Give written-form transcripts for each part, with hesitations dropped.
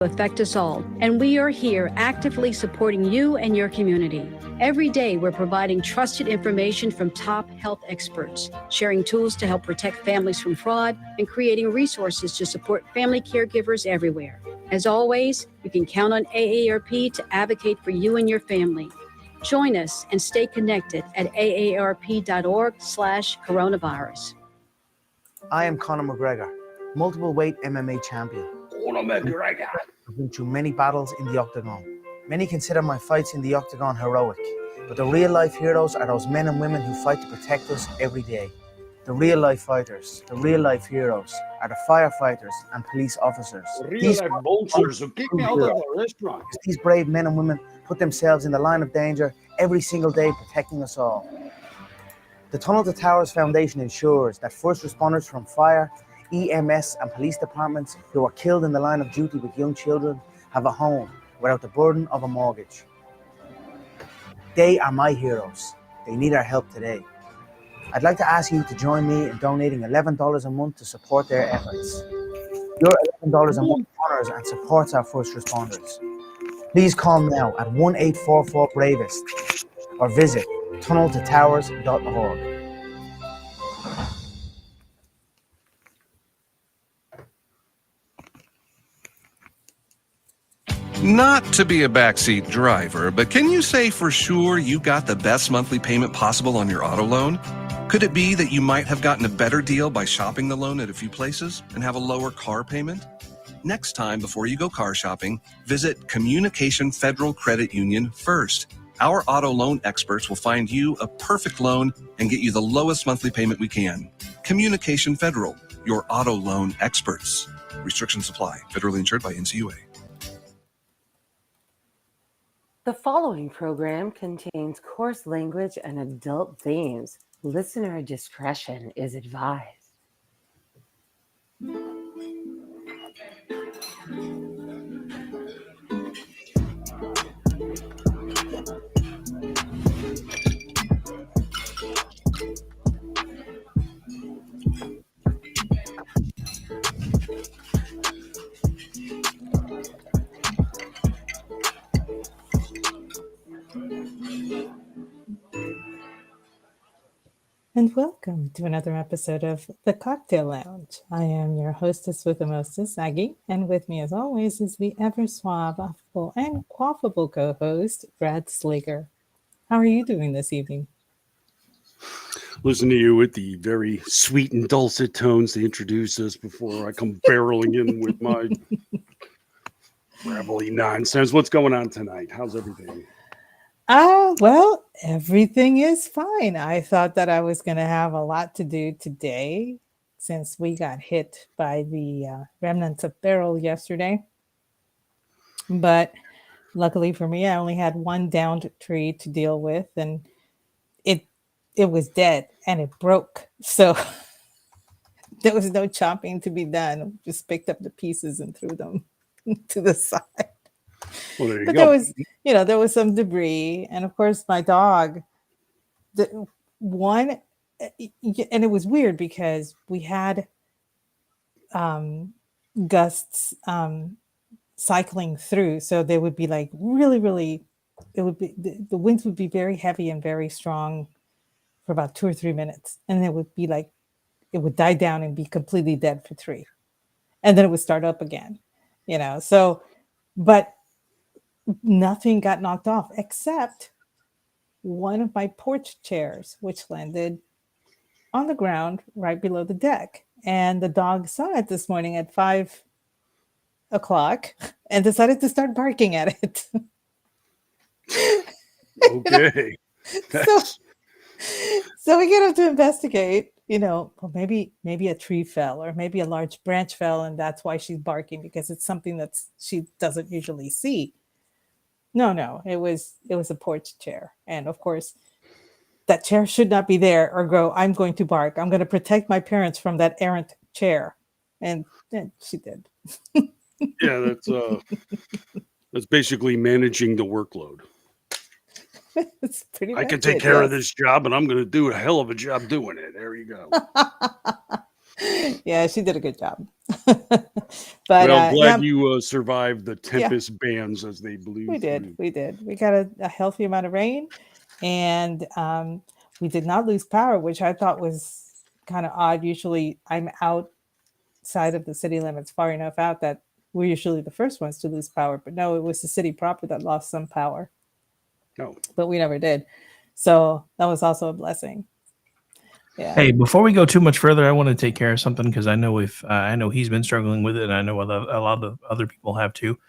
affect us all, and we are here actively supporting you and your community. Every day, we're providing trusted information from top health experts, sharing tools to help protect families from fraud, and creating resources to support family caregivers everywhere. As always, you can count on AARP to advocate for you and your family. Join us and stay connected at aarp.org/coronavirus. I am Conor McGregor, multiple weight MMA champion. Conor McGregor. I've been through many battles in the octagon. Many consider my fights in the octagon heroic, but the real-life heroes are those men and women who fight to protect us every day. The real-life fighters, the real-life heroes, are the firefighters and police officers. Real-life monsters who kick me out of the restaurant. These brave men and women put themselves in the line of danger every single day, protecting us all. The Tunnel to Towers Foundation ensures that first responders from fire, EMS and police departments who are killed in the line of duty with young children have a home without the burden of a mortgage. They are my heroes. They need our help today. I'd like to ask you to join me in donating $11 a month to support their efforts. Your $11 a month honors and supports our first responders. Please call now at 1-844-BRAVEST or visit tunneltotowers.org. Not to be a backseat driver, but can you say for sure you got the best monthly payment possible on your auto loan? Could it be that you might have gotten a better deal by shopping the loan at a few places and have a lower car payment? Next time, before you go car shopping, visit Communication Federal Credit Union first. Our auto loan experts will find you a perfect loan and get you the lowest monthly payment we can. Communication Federal, your auto loan experts. Restrictions apply. Federally insured by NCUA. The following program contains coarse language and adult themes. Listener discretion is advised. And welcome to another episode of The Cocktail Lounge. I am your hostess with the mostest, Aggie, and with me as always is the ever suave, affable, and quaffable co-host, Brad Slager. How are you doing this evening? Listen to you with the very sweet and dulcet tones to introduce us before I come barreling in with my gravelly nonsense. What's going on tonight? How's everything? Well, everything is fine. I thought that I was going to have a lot to do today since we got hit by the remnants of Beryl yesterday. But luckily for me, I only had one downed tree to deal with, and it was dead and it broke. So there was no chopping to be done. Just picked up the pieces and threw them to the side. Well, there you But go. there was some debris, and of course my dog, and it was weird because we had gusts cycling through, so they would be like really, it would be the winds would be very heavy and very strong for about 2 or 3 minutes, and it would be like it would die down and be completely dead for 3, and then it would start up again, so but nothing got knocked off except one of my porch chairs, which landed on the ground right below the deck. And the dog saw it this morning at 5 o'clock and decided to start barking at it. Okay. So we get up to investigate, well, maybe a tree fell or maybe a large branch fell, and that's why she's barking, because it's something that she doesn't usually see. No, it was a porch chair. And of course, that chair should not be there or go, I'm going to bark. I'm going to protect my parents from that errant chair. And she did. Yeah, that's basically managing the workload. It's pretty I can take care of this job, and I'm going to do a hell of a job doing it. There you go. Yeah, she did a good job. But Well, yeah, glad you survived the yeah, tempest bands as they blew we did. through. We did. We got a healthy amount of rain, and we did not lose power, which I thought was kind of odd. Usually, I'm outside of the city limits, far enough out that we're usually the first ones to lose power. But no, it was the city proper that lost some power, No. but we never did. So that was also a blessing. Yeah. Hey, before we go too much further, I want to take care of something because I know if I know he's been struggling with it, and I know a lot of other people have too.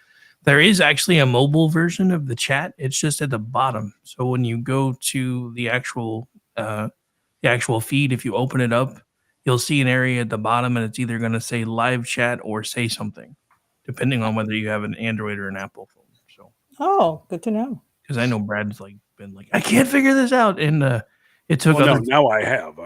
There is actually a mobile version of the chat. It's just at the bottom. So when you go to the actual feed, if you open it up, you'll see an area at the bottom, and it's either going to say live chat or say something, depending on whether you have an Android or an Apple phone. So, Oh, good to know. because I know Brad's been like, I can't figure this out, and it took Well, other. no, now I have.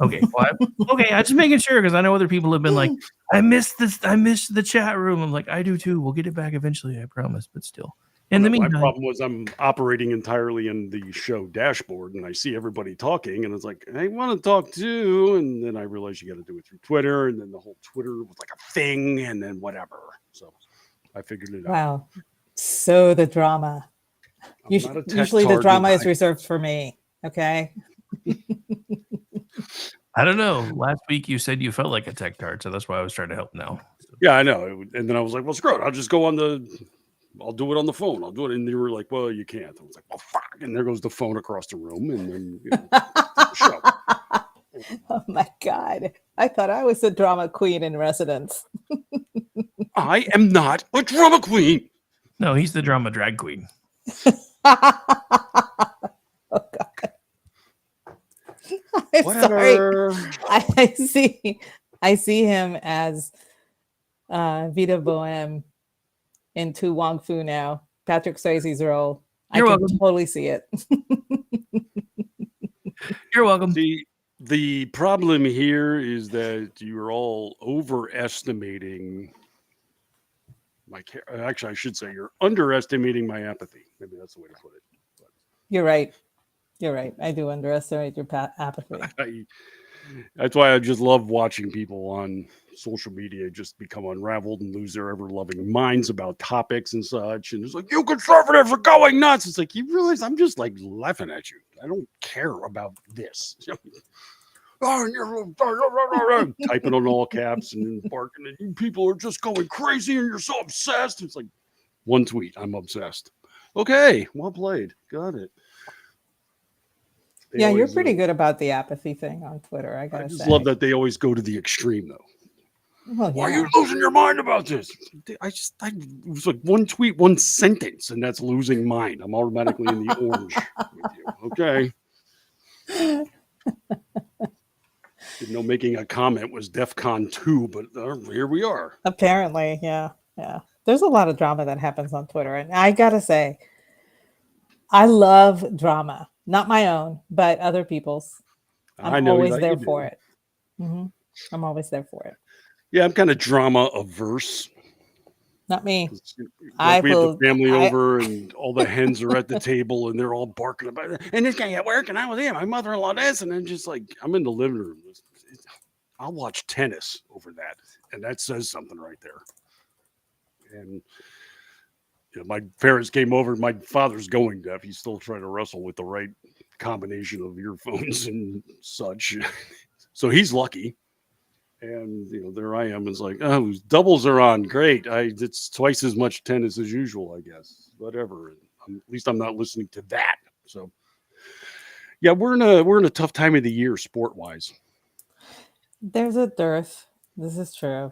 Okay, well, I'm just making sure because I know other people have been like, I missed this, I missed the chat room. I'm like, I do too. We'll get it back eventually, I promise. But still, in the My meantime, problem was I'm operating entirely in the show dashboard, and I see everybody talking, and it's like I want to talk too, and then I realized you got to do it through Twitter, and then the whole Twitter was like a thing, and then whatever. So I figured it out. Wow. So the drama. I'm not a tech Usually the tard, drama but is reserved for me. Okay. I don't know. Last week you said you felt like a tech tart, so that's why I was trying to help now. Yeah, I know. And then I was like, well, screw it. I'll just go on I'll do it on the phone. I'll do it. And they were like, well, you can't. I was like, well, fuck. And there goes the phone across the room. And then, show. Oh my God. I thought I was the drama queen in residence. I am not a drama queen. No, he's the drama drag queen. Oh God. I'm Whatever. sorry. I see him as Vita Boheme in Tu Wong Fu now. Patrick Swayze's role. You're I can welcome. totally see it. You're welcome. The problem here is that you're all overestimating my care. Actually, I should say you're underestimating my apathy. Maybe that's the way to put it. But You're right. You're right. I do underestimate your apathy. That's why I just love watching people on social media just become unraveled and lose their ever-loving minds about topics and such. And it's like, you conservatives are going nuts. It's like, you realize I'm just like laughing at you. I don't care about this. Oh, you're typing on all caps and barking, and you people are just going crazy and you're so obsessed. It's like one tweet, I'm obsessed. Okay, well played. Got it. Yeah, you're pretty good about the apathy thing on Twitter. I gotta say. Love that they always go to the extreme, though. Well, Why are you losing your mind about this? It was like one tweet, one sentence, and that's losing mind. I'm automatically in the orange with you. Okay. Didn't know making a comment was DEFCON 2, but here we are. Apparently, yeah. There's a lot of drama that happens on Twitter, and I gotta say, I love drama. Not my own, but other people's. I'm always there for it. Mm-hmm. I'm always there for it. Yeah, I'm kind of drama averse. Not me. Like we have the family over, and all the hens are at the table, and they're all barking about it. And this guy at work, and I was here. My mother-in-law this, and I'm just like, I'm in the living room. I'll watch tennis over that, and that says something right there. And my parents came over. My father's going deaf. He's still trying to wrestle with the right combination of earphones and such. So he's lucky. And there I am. It's like, oh, doubles are on. Great. It's twice as much tennis as usual, I guess. Whatever. At least I'm not listening to that. So, yeah, we're in a tough time of the year, sport wise. There's a dearth. This is true.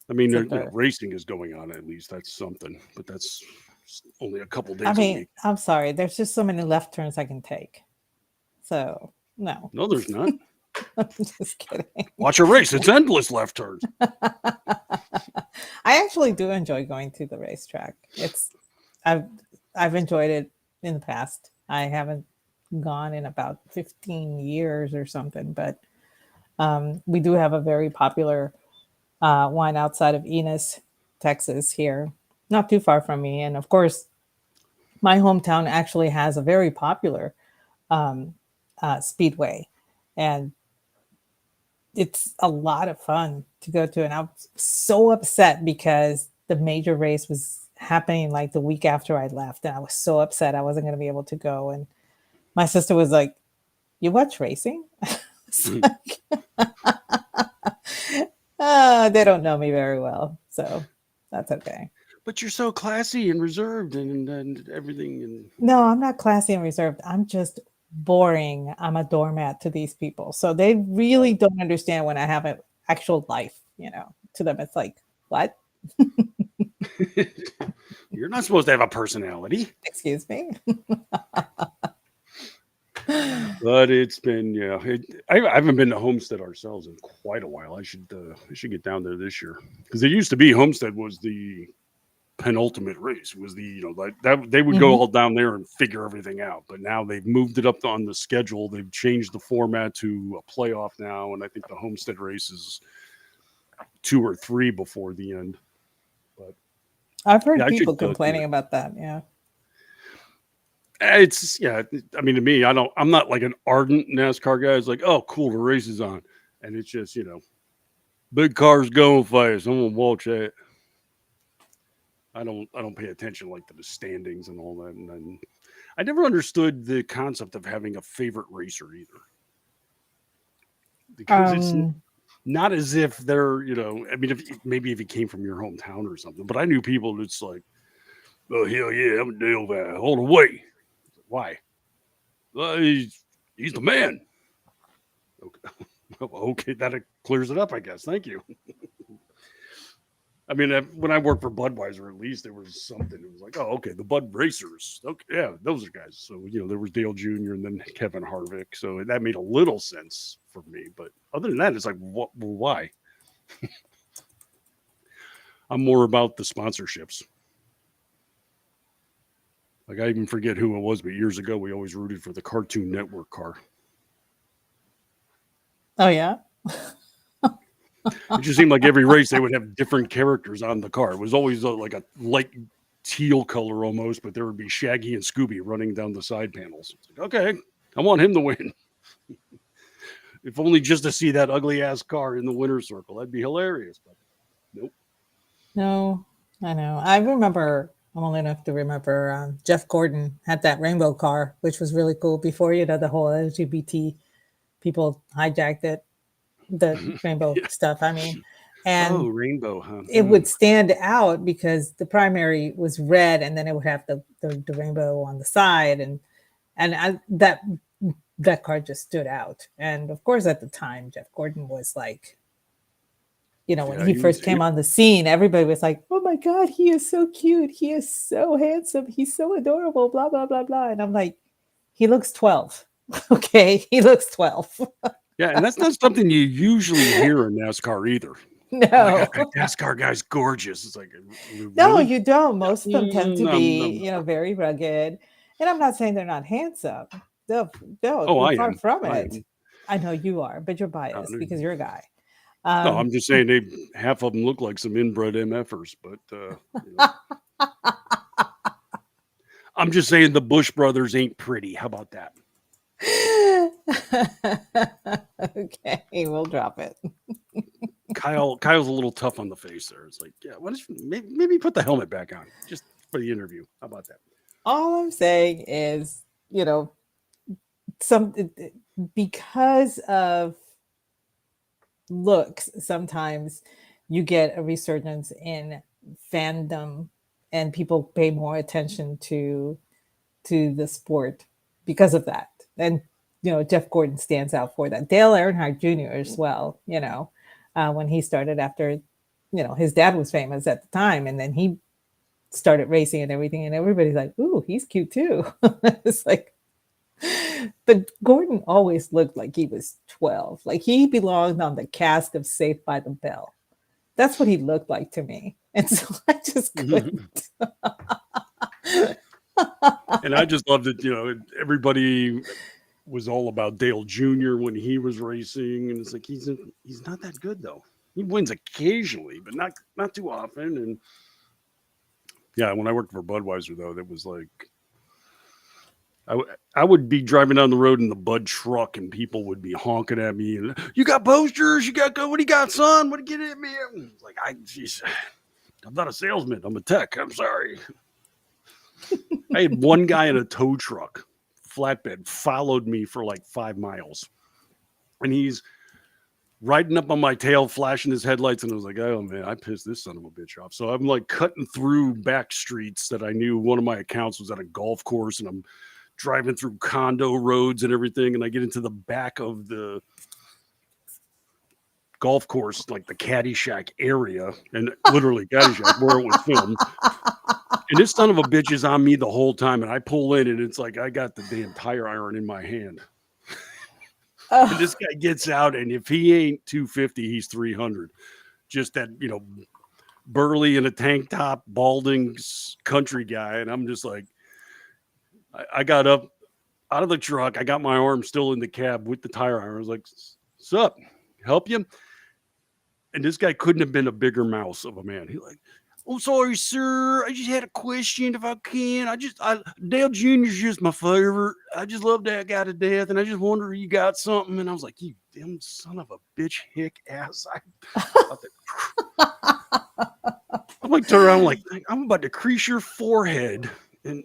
I mean, racing is going on. At least that's something. But that's only a couple days. I mean, a week. I'm sorry. There's just so many left turns I can take. So no. No, there's not. I'm just kidding. Watch a race. It's endless left turns. I actually do enjoy going to the racetrack. I've enjoyed it in the past. I haven't gone in about 15 years or something, but we do have a very popular one outside of Enos, Texas here, not too far from me. And of course, my hometown actually has a very popular speedway. And it's a lot of fun to go to. And I was so upset because the major race was happening like the week after I left. And I was so upset I wasn't going to be able to go. And my sister was like, "You watch racing?" They don't know me very well. So that's okay. But you're so classy and reserved and everything. And No, I'm not classy and reserved. I'm just boring. I'm a doormat to these people. So they really don't understand when I have an actual life, to them. It's like, what? you're not supposed to have a personality. Excuse me. But it's been, I haven't been to Homestead ourselves in quite a while. I should get down there this year, because it used to be Homestead was the penultimate race. It was the like that they would go all down there and figure everything out. But now they've moved it up on the schedule. They've changed the format to a playoff now, and I think the Homestead race is 2 or 3 before the end. But I've heard people complaining about that. Yeah. It's I mean, to me, I'm not like an ardent NASCAR guy. It's like, oh, cool, the race is on, and it's just big cars going fast. I'm gonna watch that. I don't pay attention like to the standings and all that, and I never understood the concept of having a favorite racer either, because it's not as if they're I mean, if he came from your hometown or something, but I knew people that's like, oh hell yeah, I'm a Dale guy all the way. Why? Well, he's the man. Okay, that clears it up, I guess. Thank you. I mean, when I worked for Budweiser, at least there was something. It was like, oh, okay, the Bud Racers. Okay, yeah, those are guys. So there was Dale Jr. and then Kevin Harvick. So that made a little sense for me. But other than that, it's like, why? I'm more about the sponsorships. Like, I even forget who it was, but years ago, we always rooted for the Cartoon Network car. Oh, yeah? It just seemed like every race, they would have different characters on the car. It was always like a light teal color almost, but there would be Shaggy and Scooby running down the side panels. It's like, okay, I want him to win. If only just to see that ugly-ass car in the winner's circle. That'd be hilarious. But nope. No, I know. I remember... I'm old enough to remember Jeff Gordon had that rainbow car, which was really cool before, the whole LGBT people hijacked it, the rainbow stuff. I mean, and rainbow, huh? It would stand out because the primary was red, and then it would have the rainbow on the side, and that car just stood out. And of course, at the time, Jeff Gordon was like, when he first came on the scene, everybody was like, oh my God, he is so cute. He is so handsome. He's so adorable, blah, blah, blah, blah. And I'm like, he looks 12. Okay. He looks 12. Yeah. And that's not something you usually hear in NASCAR either. No. That NASCAR guy's gorgeous. It's like, really? No, you don't. Most of them tend to be, very rugged. And I'm not saying they're not handsome. No, far from it. I know you are, but you're biased because you're a guy. No, I'm just saying half of them look like some inbred MFers, but I'm just saying the Bush brothers ain't pretty. How about that? Okay, we'll drop it. Kyle's a little tough on the face there. It's like, yeah, why don't you maybe put the helmet back on just for the interview? How about that? All I'm saying is, because of looks, sometimes you get a resurgence in fandom and people pay more attention to the sport because of that. And Jeff Gordon stands out for that. Dale Earnhardt Jr. as well, when he started after his dad was famous at the time, and then he started racing and everything, and everybody's like, ooh, he's cute too. It's like, but Gordon always looked like he was 12. Like he belonged on the cast of Saved by the Bell. That's what he looked like to me. And so I just couldn't. And I just loved it. Everybody was all about Dale Jr. when he was racing. And it's like, he's not that good though. He wins occasionally, but not too often. And yeah, when I worked for Budweiser though, that was like, I would be driving down the road in the Bud truck, and people would be honking at me. And you got posters? You got what do you got, son? What do you get at me? I'm like, I'm not a salesman. I'm a tech. I'm sorry. I had one guy in a tow truck, flatbed, followed me for like 5 miles, and he's riding up on my tail, flashing his headlights, and I was like, oh man, I pissed this son of a bitch off. So I'm like cutting through back streets that I knew one of my accounts was at a golf course, and I'm driving through condo roads and everything, and I get into the back of the golf course, like the Caddyshack area, and literally Caddyshack where it was filmed. And this son of a bitch is on me the whole time, and I pull in, and it's like I got the damn tire iron in my hand. And this guy gets out, and if he ain't 250, he's 300. Just that, burly in a tank top, balding country guy. And I'm just like, I got up out of the truck. I got my arm still in the cab with the tire iron. I was like, sup, help you? And this guy couldn't have been a bigger mouse of a man. He's like, oh, sorry, sir. I just had a question if I can. Dale Jr.'s just my favorite. I just love that guy to death. And I just wonder if you got something. And I was like, you damn son of a bitch, hick ass. I'm like, turn around, like, I'm about to crease your forehead. And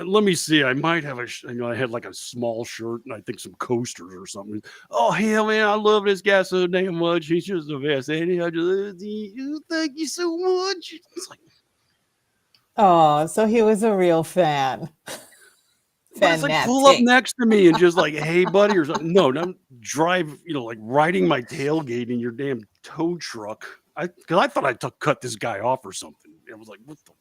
let me see. I might have I had like a small shirt and I think some coasters or something. Oh, hell, man, I love this guy so damn much. He's just the best. And I just thank you so much. It's like, Oh, so he was a real fan. It's like pull up next to me and just like, hey, buddy, or something. No, don't drive, like riding my tailgate in your damn tow truck. Because I thought I cut this guy off or something. It was like, what the?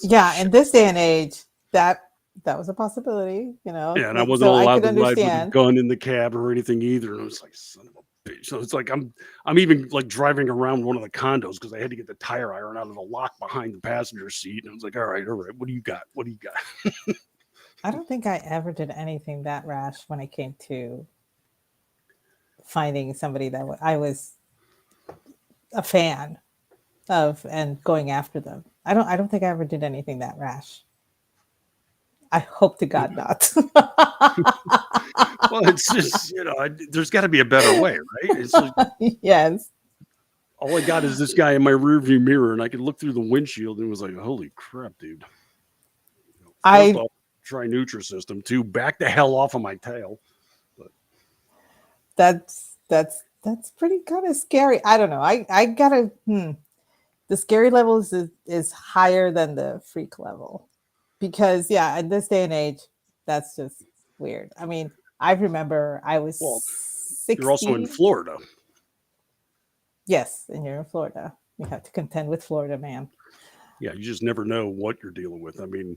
Yeah, in this day and age, that was a possibility, Yeah, and I wasn't allowed to ride with a gun in the cab or anything either. And I was like, son of a bitch. So it's like I'm even like driving around one of the condos because I had to get the tire iron out of the lock behind the passenger seat. And I was like, all right, what do you got? What do you got? I don't think I ever did anything that rash when it came to finding somebody that I was a fan of and going after them. I don't think I ever did anything that rash. I hope to God not. Well, it's just, there's got to be a better way, right? It's like, yes. All I got is this guy in my rearview mirror, and I could look through the windshield and it was like, holy crap, dude. First off, try Nutrisystem. 2, back the hell off of my tail. But that's pretty kind of scary. I don't know. I gotta the scary level is higher than the freak level, because in this day and age, that's just weird. I mean, I remember I was 16. You're also in Florida. Yes, and you're in Florida. You have to contend with Florida, man. Yeah, you just never know what you're dealing with. I mean,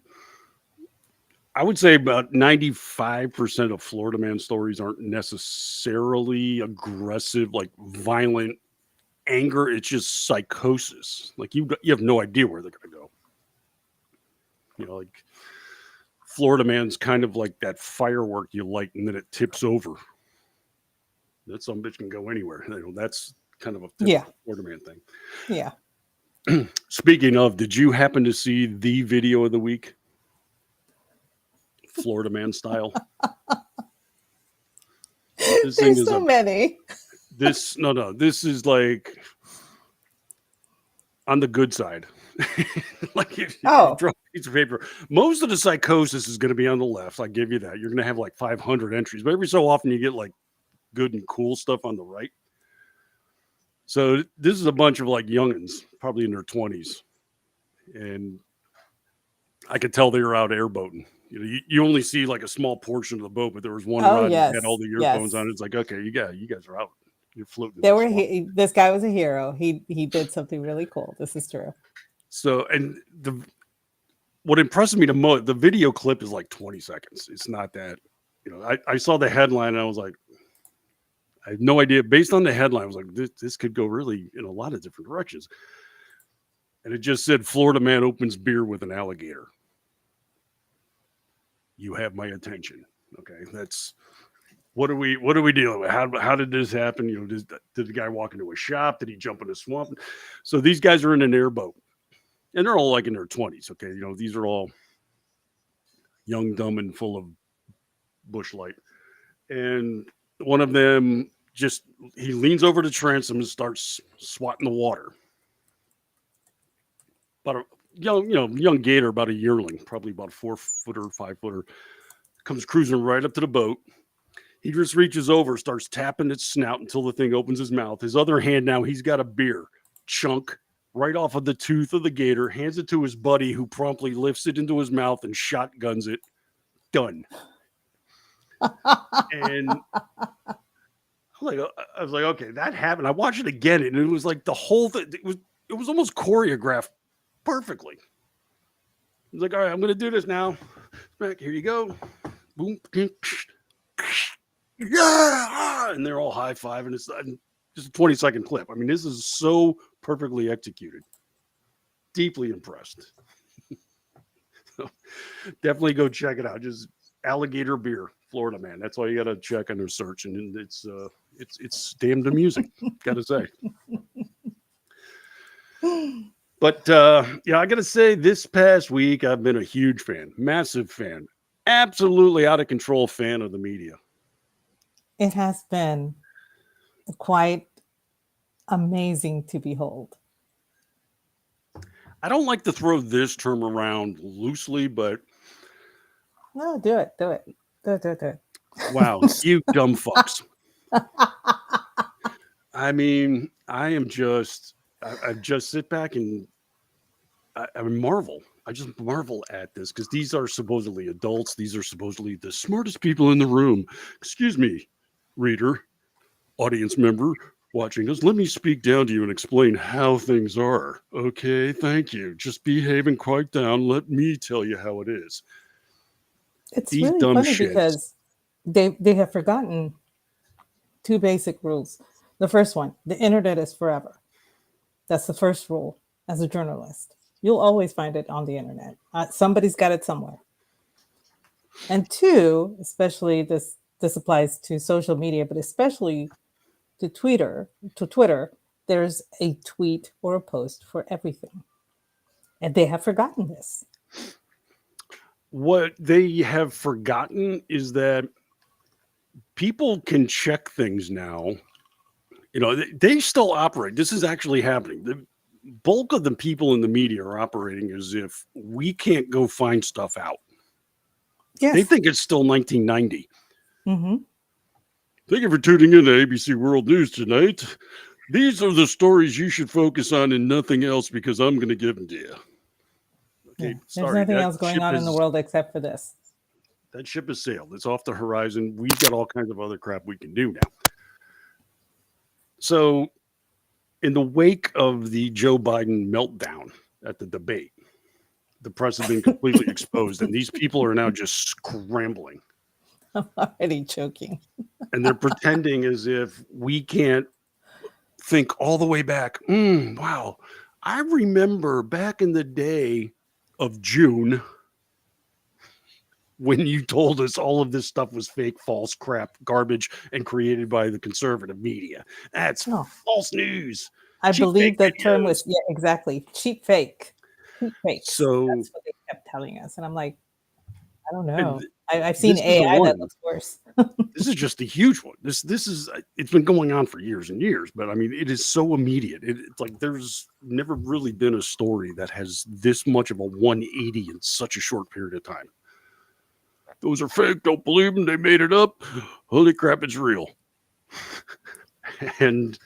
I would say about 95% of Florida man stories aren't necessarily aggressive, like violent anger. It's just psychosis. Like you have no idea where they're going to go. Like Florida man's kind of like that firework you light and then it tips over. That some bitch can go anywhere. That's kind of a typical Florida man thing. Yeah. Speaking of, did you happen to see the video of the week? Florida man style. There's so many. This is like on the good side. Like if you drop a piece of paper, most of the psychosis is going to be on the left. I give you that. You're going to have like 500 entries, but every so often you get like good and cool stuff on the right. So this is a bunch of like youngins, probably in their 20s, and I could tell they were out airboating. You only see like a small portion of the boat, but there was one rod that had all the earphones on. It's like, okay, you guys are out. You're floating. This guy was a hero. He did something really cool. This is true. So, and what impressed me the most, the video clip is like 20 seconds. It's not that, I saw the headline and I was like, I have no idea. Based on the headline, I was like, this could go really in a lot of different directions. And it just said, Florida man opens beer with an alligator. You have my attention. Okay, that's what are we dealing with? How did this happen? Did the guy walk into a shop? Did he jump in a swamp? So these guys are in an airboat, and they're all like in their 20s. Okay, these are all young, dumb, and full of bush light. And one of them he leans over the transom and starts swatting the water. About a young gator, about a yearling, probably about a 4-footer, 5-footer, comes cruising right up to the boat. He just reaches over, starts tapping its snout until the thing opens his mouth. His other hand now, he's got a beer chunk right off of the tooth of the gator, hands it to his buddy, who promptly lifts it into his mouth and shotguns it. Done. And I was like, okay, that happened. I watched it again, and it was like the whole thing. It was almost choreographed perfectly. He's like, all right, I'm going to do this now. Back, here you go. Boom. Yeah. And they're all high-fiving. It's just a 20-second clip. I mean, this is so perfectly executed. Deeply impressed. So definitely go check it out. Just alligator beer, Florida man. That's all you got to check on their search. And it's damned amusing, got to say. But I got to say, this past week, I've been a huge fan, massive fan, absolutely out of control fan of the media. It has been quite amazing to behold. I don't like to throw this term around loosely, but No, do it. wow, you dumb fucks. I mean, I just sit back and I marvel. I just marvel at this because these are supposedly adults. These are supposedly the smartest people in the room. Excuse me, reader, audience member watching us. Let me speak down to you and explain how things are. Okay, thank you. Just behave and quiet down. Let me tell you how it is. It's These really dumb funny shits. because they have forgotten two basic rules. The first one, the internet is forever. That's the first rule as a journalist. You'll always find it on the internet. Somebody's got it somewhere. And two, especially this applies to social media, but especially to Twitter, there's a tweet or a post for everything. And they have forgotten this. What they have forgotten is that people can check things now. You know, they still operate. This is actually happening. The bulk of the people in the media are operating as if we can't go find stuff out. Yes. They think it's still 1990. Mm-hmm. Thank you for tuning in to ABC World News tonight. These are the stories you should focus on and nothing else because I'm going to give them to you. Okay, Yeah. There's sorry, nothing that else going ship on in the world except for this. That ship has sailed. It's off the horizon. We've got all kinds of other crap we can do now. So, in the wake of the Joe Biden meltdown at the debate, the press has been completely exposed, and these people are now just scrambling. I'm already choking. And they're pretending as if we can't think all the way back. Wow. I remember back in the day of June when you told us all of this stuff was fake, false, crap, garbage, and created by the conservative media. That's false news. I Cheap believe fake that term videos. was, exactly. Cheap fake. Cheap fakes. So that's what they kept telling us. And I'm like, I don't know. and I've seen this is the AI that one. looks worse. This is just a huge one. This is it's been going on for years and years, but I mean, it is so immediate. It's like there's never really been a story that has this much of a 180 in such a short period of time. Those are fake. Don't believe them. They made it up. Holy crap, it's real. And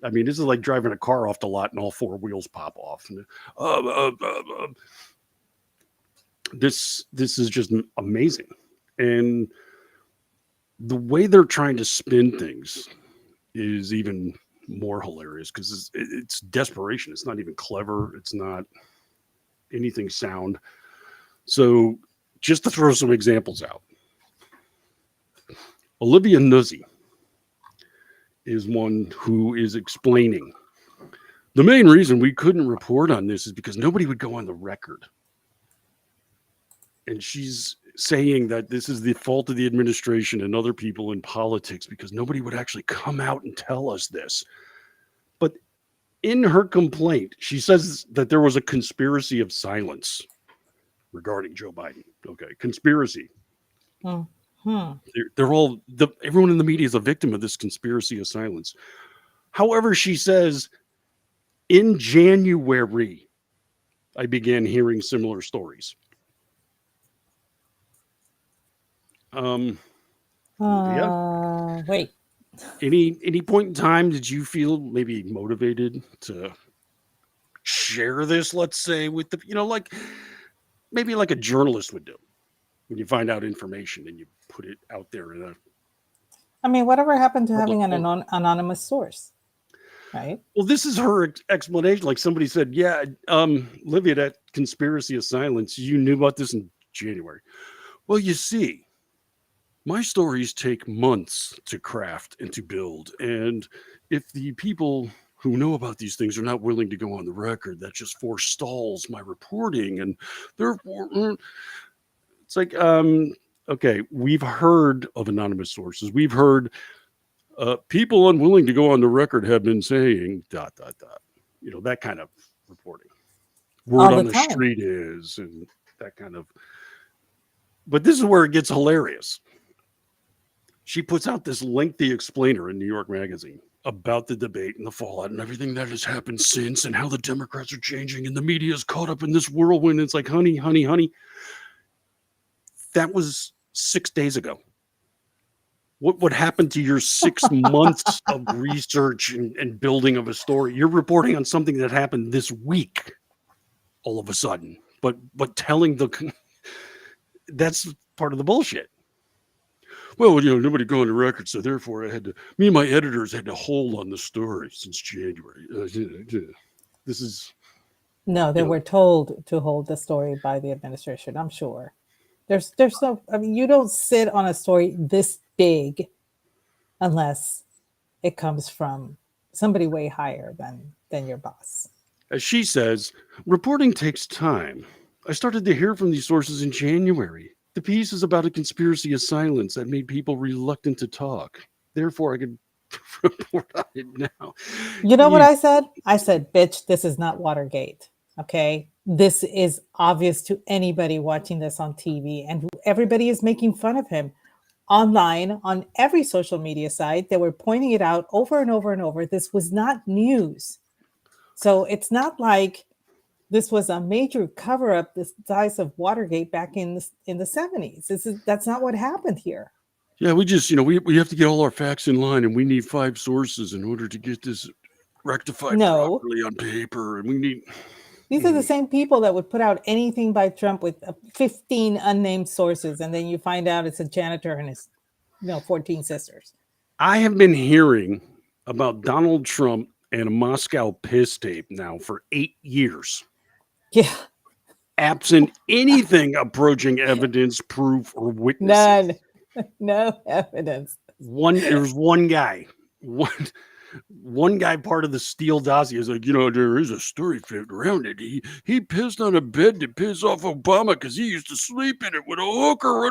I mean, this is like driving a car off the lot and all four wheels pop off. This is just amazing. And the way they're trying to spin things is even more hilarious because it's desperation. It's not even clever. It's not anything sound. So just to throw some examples out, Olivia Nuzzi is one who is explaining the main reason we couldn't report on this is because nobody would go on the record. And she's saying that this is the fault of the administration and other people in politics because nobody would actually come out and tell us this. But in her complaint, she says that there was a conspiracy of silence, regarding Joe Biden. Okay, conspiracy. Hmm. They're all everyone in the media is a victim of this conspiracy of silence. However, she says in January, I began hearing similar stories. Yeah. Wait. Any point in time did you feel maybe motivated to share this? Let's say with the like maybe like a journalist would do when you find out information and you put it out there in a I mean, whatever happened to public having an forum. anonymous source, right? Well, this is her explanation. Like somebody said, yeah, Livia, that conspiracy of silence, you knew about this in January. Well, you see, my stories take months to craft and to build. And if the people who know about these things are not willing to go on the record, that just forestalls my reporting. And therefore, it's like, okay, we've heard of anonymous sources. We've heard people unwilling to go on the record have been saying ... that kind of reporting. Word All on the the time. street is, and that kind of. But this is where it gets hilarious. She puts out this lengthy explainer in New York Magazine about the debate and the fallout and everything that has happened since and how the Democrats are changing and the media is caught up in this whirlwind. It's like, honey. That was 6 days ago. What happened to your 6 months of research and building of a story? You're reporting on something that happened this week all of a sudden, but telling that's part of the bullshit. Well, nobody go on the record, so therefore me and my editors had to hold on the story since January. This is... No, they were told to hold the story by the administration, I'm sure. There's no, I mean, you don't sit on a story this big unless it comes from somebody way higher than your boss. As she says, reporting takes time. I started to hear from these sources in January. The piece is about a conspiracy of silence that made people reluctant to talk. Therefore, I could report on it now. You know what I said? I said, bitch, this is not Watergate. Okay. This is obvious to anybody watching this on TV, and everybody is making fun of him online on every social media site. They were pointing it out over and over and over. This was not news. So it's not like this was a major cover up the size of Watergate back in the 70s. That's not what happened here. Yeah, we just, we have to get all our facts in line, and we need 5 sources in order to get this rectified properly on paper. And we need... These are the same people that would put out anything by Trump with 15 unnamed sources, and then you find out it's a janitor and his 14 sisters. I have been hearing about Donald Trump and a Moscow piss tape now for 8 years. Yeah. Absent anything approaching evidence, proof, or witnesses. None. No evidence. There's one guy. One guy, part of the Steele dossier, is like, there is a story floating around it. He pissed on a bed to piss off Obama because he used to sleep in it with a hooker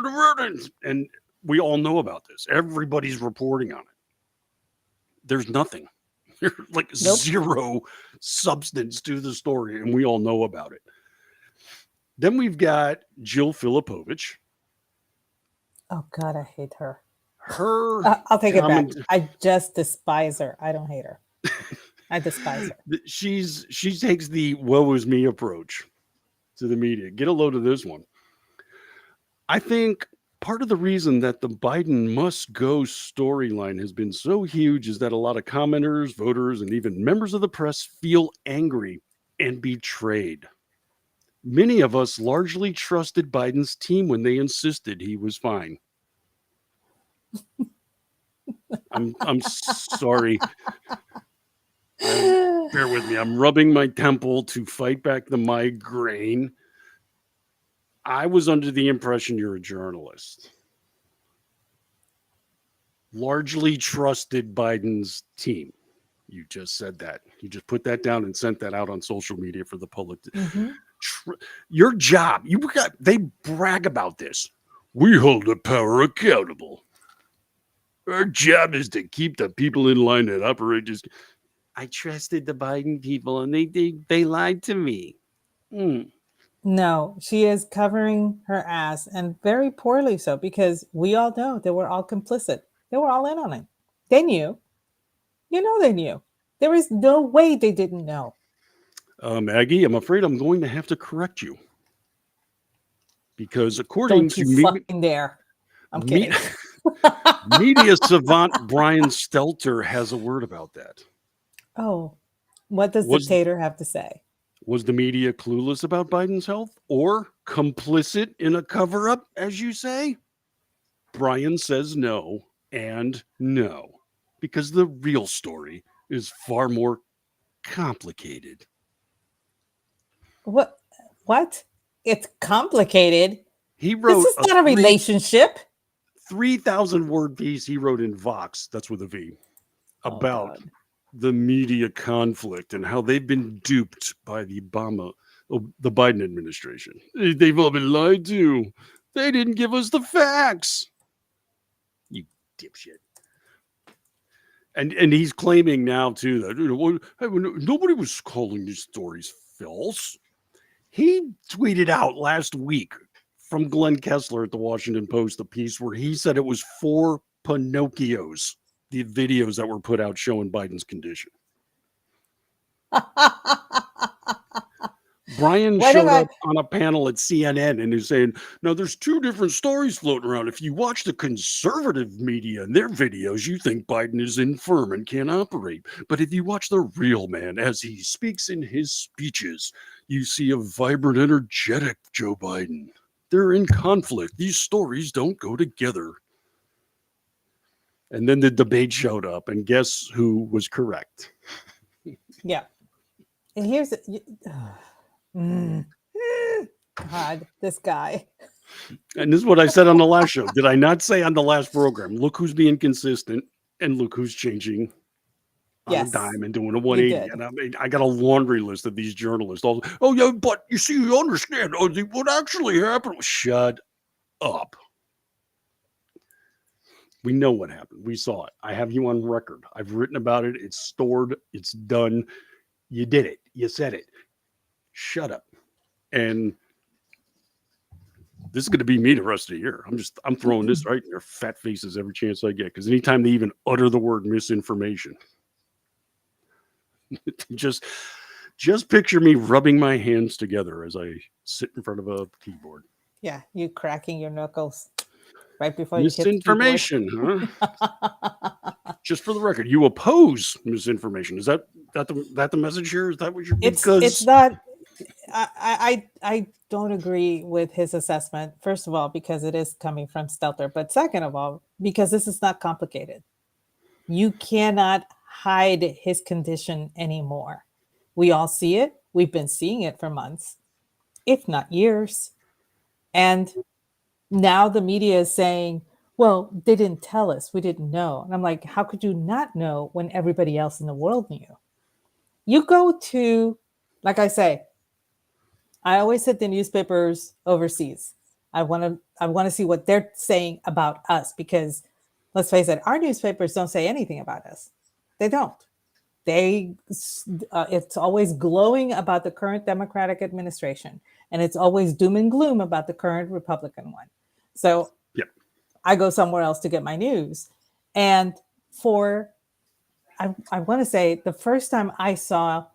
and we all know about this. Everybody's reporting on it. There's nothing. There's like zero substance to the story, and we all know about it. Then we've got Jill Filipovich. Oh God, I hate her. I'll take it back. I just despise her. I don't hate her. I despise her. She takes the woe is me approach to the media. Get a load of this one. I think part of the reason that the Biden must go storyline has been so huge is that a lot of commenters, voters, and even members of the press feel angry and betrayed. Many of us largely trusted Biden's team when they insisted he was fine. I'm sorry. Bear with me. I'm rubbing my temple to fight back the migraine. I was under the impression you're a journalist. Largely trusted Biden's team. You just said that. You just put that down and sent that out on social media for the public. Your job, they brag about this. We hold the power accountable. Our job is to keep the people in line that operate. I trusted the Biden people, and they lied to me. No, she is covering her ass, and very poorly so, because we all know they were all complicit. They were all in on it. They knew. You know they knew. There is no way they didn't know. Maggie, I'm afraid I'm going to have to correct you. Because according Don't you to fucking dare. I'm kidding. media savant Brian Stelter has a word about that. Oh, what does the tater have to say? Was the media clueless about Biden's health or complicit in a cover-up, as you say? Brian says no and no, because the real story is far more complicated. What? It's complicated. He wrote this is not a relationship. 3,000 word piece he wrote in Vox, that's with a V, about the media conflict and how they've been duped by the Biden administration. They've all been lied to. They didn't give us the facts. You dipshit. And he's claiming now too that nobody was calling these stories false. He tweeted out last week from Glenn Kessler at the Washington Post a piece where he said it was 4 Pinocchios, the videos that were put out showing Biden's condition. Brian showed up on a panel at CNN and is saying, no, there's 2 different stories floating around. If you watch the conservative media and their videos, you think Biden is infirm and can't operate. But if you watch the real man as he speaks in his speeches, you see a vibrant, energetic Joe Biden. They're in conflict. These stories don't go together. And then the debate showed up, and guess who was correct? Yeah. And here's God, this guy. And this is what I said on the last show. Did I not say on the last program? Look who's being consistent, and look who's changing on a dime and doing a 180. And I mean, I got a laundry list of these journalists. Oh yeah, but you see, you understand. Oh, what actually happened? Shut up. We know what happened. We saw it. I have you on record. I've written about it. It's stored. It's done. You did it. You said it. Shut up. And this is going to be me the rest of the year. I'm throwing this right in their fat faces every chance I get. Because anytime they even utter the word misinformation, just picture me rubbing my hands together as I sit in front of a keyboard. Yeah, you cracking your knuckles right before you hit the misinformation, huh? Just for the record, you oppose misinformation. Is that the message here? Is that what you're? It's not. I don't agree with his assessment. First of all, because it is coming from Stelter, but second of all, because this is not complicated. You cannot hide his condition anymore. We all see it. We've been seeing it for months, if not years. And now the media is saying, well, they didn't tell us. We didn't know. And I'm like, how could you not know when everybody else in the world knew? You go to, like I say, I always hit the newspapers overseas. I want to see what they're saying about us, because let's face it, our newspapers don't say anything about us. They don't. It's always glowing about the current Democratic administration, and it's always doom and gloom about the current Republican one. So I go somewhere else to get my news. And I want to say the first time I saw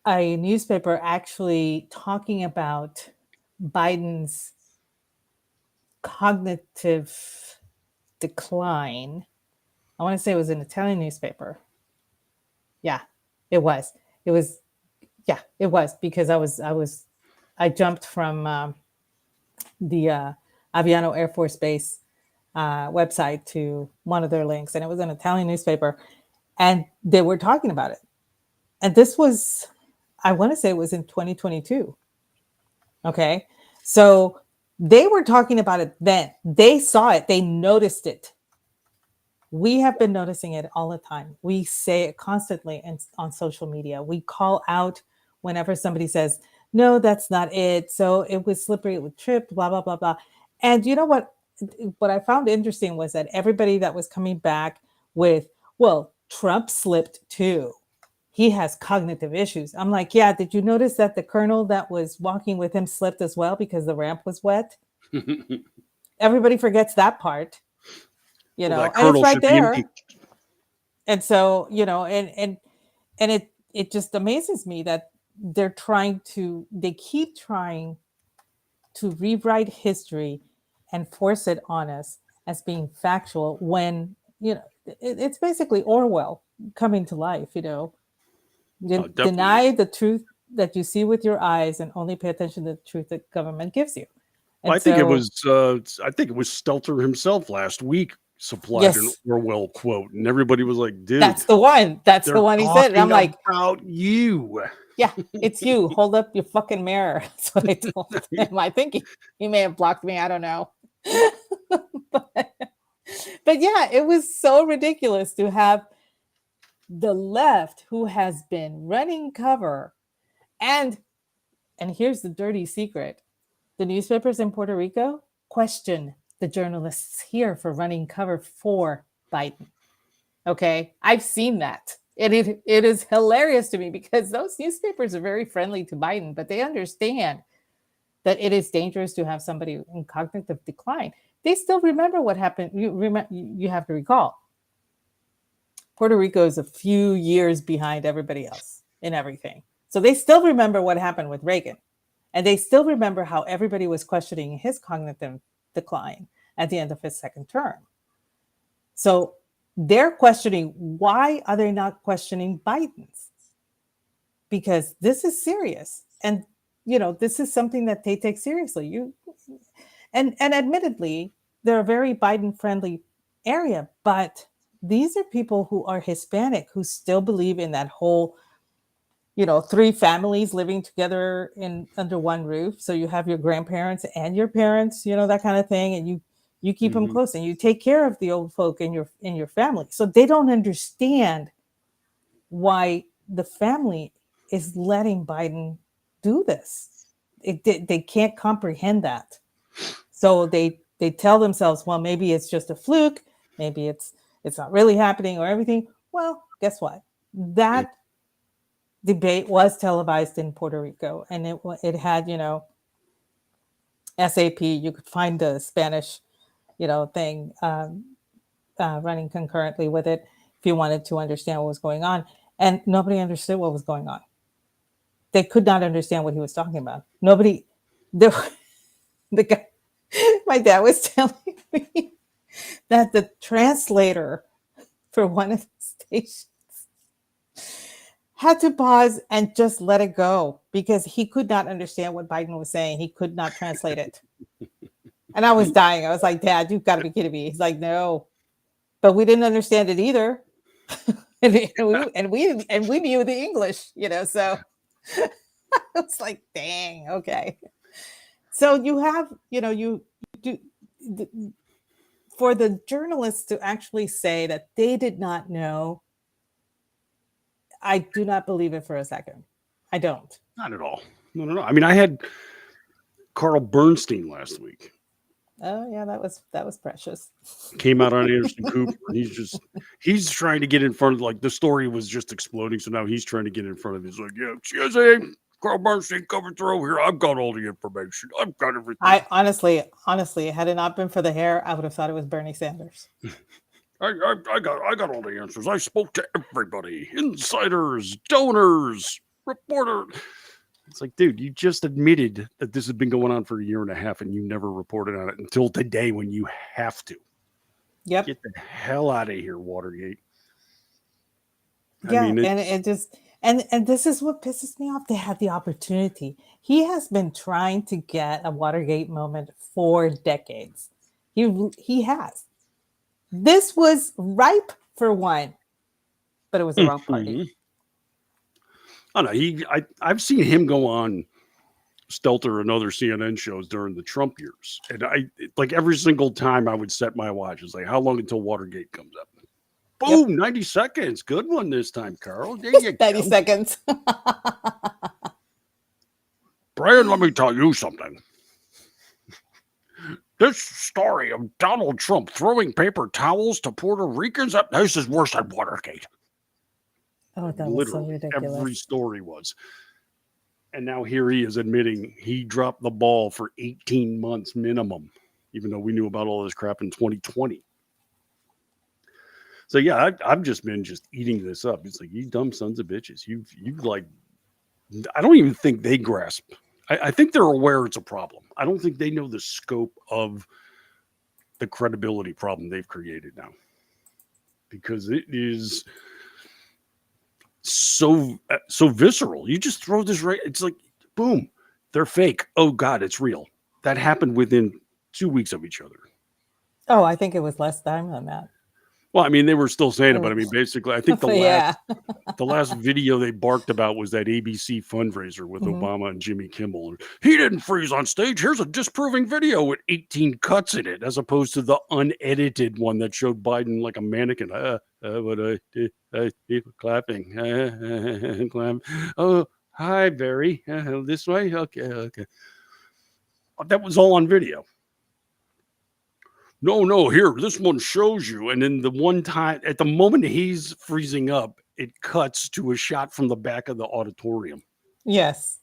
a newspaper actually talking about Biden's cognitive decline, I want to say it was an Italian newspaper. Yeah, it was. It was because I jumped from the Aviano Air Force Base website to one of their links, and it was an Italian newspaper, and they were talking about it. And this was, I want to say it was in 2022. Okay. So they were talking about it then. They saw it. They noticed it. We have been noticing it all the time. We say it constantly on social media. We call out whenever somebody says, no, that's not it. So it was slippery, it was tripped, blah, blah, blah, blah. And you know what I found interesting was that everybody that was coming back with, well, Trump slipped too. he has cognitive issues. I'm like, yeah, did you notice that the colonel that was walking with him slipped as well because the ramp was wet? Everybody forgets that part, Well, that and it's colonel right should be there. And so, and it just amazes me that they keep trying to rewrite history and force it on us as being factual when, it's basically Orwell coming to life, deny the truth that you see with your eyes and only pay attention to the truth that government gives you. Well, I think it was Stelter himself last week supplied an Orwell quote, and everybody was like, "Dude, that's the one. That's the one he said." And I'm like, "About you." Yeah, it's you. Hold up your fucking mirror. That's what I told him. I think he may have blocked me. I don't know. but yeah, it was so ridiculous to have the left, who has been running cover, and here's the dirty secret: the newspapers in Puerto Rico question the journalists here for running cover for Biden. Okay, I've seen that. And it is hilarious to me because those newspapers are very friendly to Biden, but they understand that it is dangerous to have somebody in cognitive decline. They still remember what happened. You have to recall, Puerto Rico is a few years behind everybody else in everything. So they still remember what happened with Reagan. And they still remember how everybody was questioning his cognitive decline at the end of his second term. So they're questioning, why are they not questioning Biden's? Because this is serious. And, this is something that they take seriously. And admittedly, they're a very Biden-friendly area, but these are people who are Hispanic, who still believe in that whole, 3 families living together under one roof. So you have your grandparents and your parents, that kind of thing. And you keep them close and you take care of the old folk in your family. So they don't understand why the family is letting Biden do this. They can't comprehend that. So they tell themselves, well, maybe it's just a fluke. Maybe it's not really happening or everything. Well, guess what? That debate was televised in Puerto Rico, and it had, SAP. You could find the Spanish, thing running concurrently with it if you wanted to understand what was going on. And nobody understood what was going on. They could not understand what he was talking about. The guy, my dad was telling me that the translator for one of the stations had to pause and just let it go because he could not understand what Biden was saying. He could not translate it. And I was dying. I was like, Dad, you've got to be kidding me. He's like, no, but we didn't understand it either. and we knew the English, so it's like, dang, okay. So you have, you do for the journalists to actually say that they did not know. I do not believe it for a second. I don't. Not at all. No. I mean, I had Carl Bernstein last week. Oh yeah, that was precious. Came out on Anderson Cooper, and he's trying to get in front of, like, the story was just exploding, so now he's trying to get in front of it. He's like, yeah, excuse me, Carl Bernstein coming through here. I've got all the information. I've got everything. I honestly, had it not been for the hair, I would have thought it was Bernie Sanders. I got all the answers. I spoke to everybody, insiders, donors, reporters. It's like, dude, you just admitted that this has been going on for a year and a half and you never reported on it until today when you have to. Yep. Get the hell out of here, Watergate. Yeah, and it just and this is what pisses me off. They had the opportunity. He has been trying to get a Watergate moment for decades. He has. This was ripe for one, but it was the wrong party. I don't know. I've seen him go on Stelter and other CNN shows during the Trump years, and like every single time I would set my watch. It's like, how long until Watergate comes up? Boom, yep. 90 seconds. Good one this time, Carl. There you 90 seconds. Brian, let me tell you something. This story of Donald Trump throwing paper towels to Puerto Ricans, this is worse than Watergate. Oh, that was so Literally, every ridiculous. story was. And now here he is admitting he dropped the ball for 18 months minimum, even though we knew about all this crap in 2020. So yeah, I've just been eating this up. It's like, you dumb sons of bitches. You like, I don't even think they grasp. I think they're aware it's a problem. I don't think they know the scope of the credibility problem they've created now, because it is so visceral. You just throw this right. It's like, boom, they're fake. Oh God, it's real. That happened within 2 weeks of each other. Oh, I think it was less time than that. Well, I mean, they were still saying it, but I mean, basically, I think the last video they barked about was that ABC fundraiser with Obama and Jimmy Kimmel. He didn't freeze on stage. Here's a disproving video with 18 cuts in it, as opposed to the unedited one that showed Biden like a mannequin. People clapping. Oh, hi, Barry. This way? Okay. That was all on video. No, here, this one shows you. And then the one time, at the moment he's freezing up, it cuts to a shot from the back of the auditorium. Yes.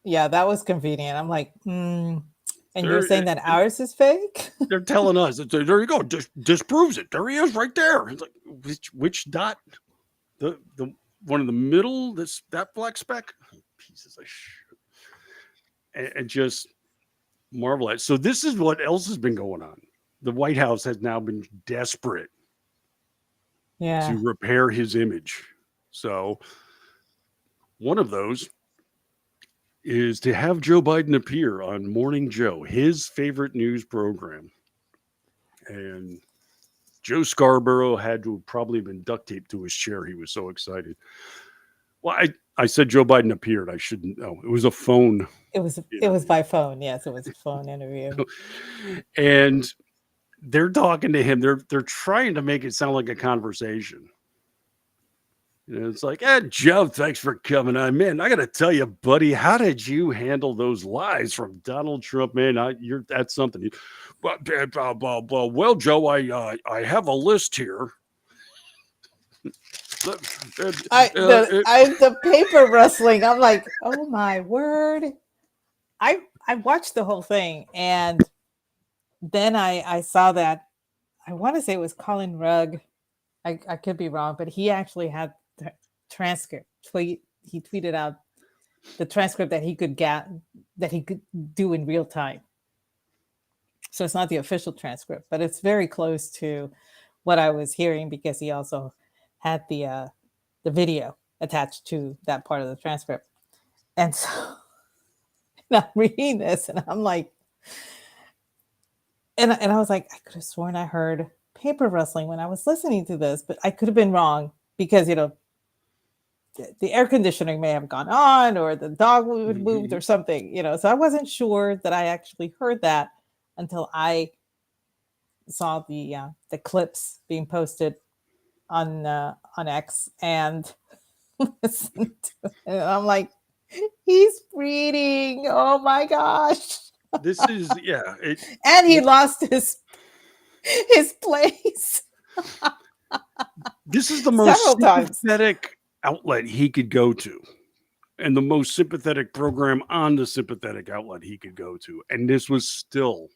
Yeah, that was convenient. I'm like, and you're saying that ours is fake? They're telling us, there you go, disproves it. There he is right there. It's like, which dot? The one in the middle, that black speck? Pieces of shit. And just marvel at it. So this is what else has been going on. The White House has now been desperate to repair his image. So one of those is to have Joe Biden appear on Morning Joe, his favorite news program. And Joe Scarborough had to have probably been duct taped to his chair. He was so excited. Well, I said Joe Biden appeared. I shouldn't know. It was a phone. It was by phone. Yes, it was a phone interview. And they're talking to him. They're trying to make it sound like a conversation. It's like, Joe, thanks for coming on. Man, I got to tell you, buddy, how did you handle those lies from Donald Trump? Man, that's something. Well, Joe, I have a list here. The paper rustling. I'm like, oh my word. I watched the whole thing, and then I saw that, I want to say it was Colin Rugg. I could be wrong, but he actually had the transcript. He tweeted out the transcript that he could do in real time. So it's not the official transcript, but it's very close to what I was hearing, because he also had the video attached to that part of the transcript. And so I'm reading this, and I'm like, and I was like, I could have sworn I heard paper rustling when I was listening to this, but I could have been wrong, because, the air conditioning may have gone on, or the dog moved or something, so I wasn't sure that I actually heard that until I saw the clips being posted on X, and listened to it. And I'm like, he's reading. Oh my gosh. This is, and he lost his place. This is the most sympathetic outlet he could go to, and the most sympathetic program on the sympathetic outlet he could go to. And this was still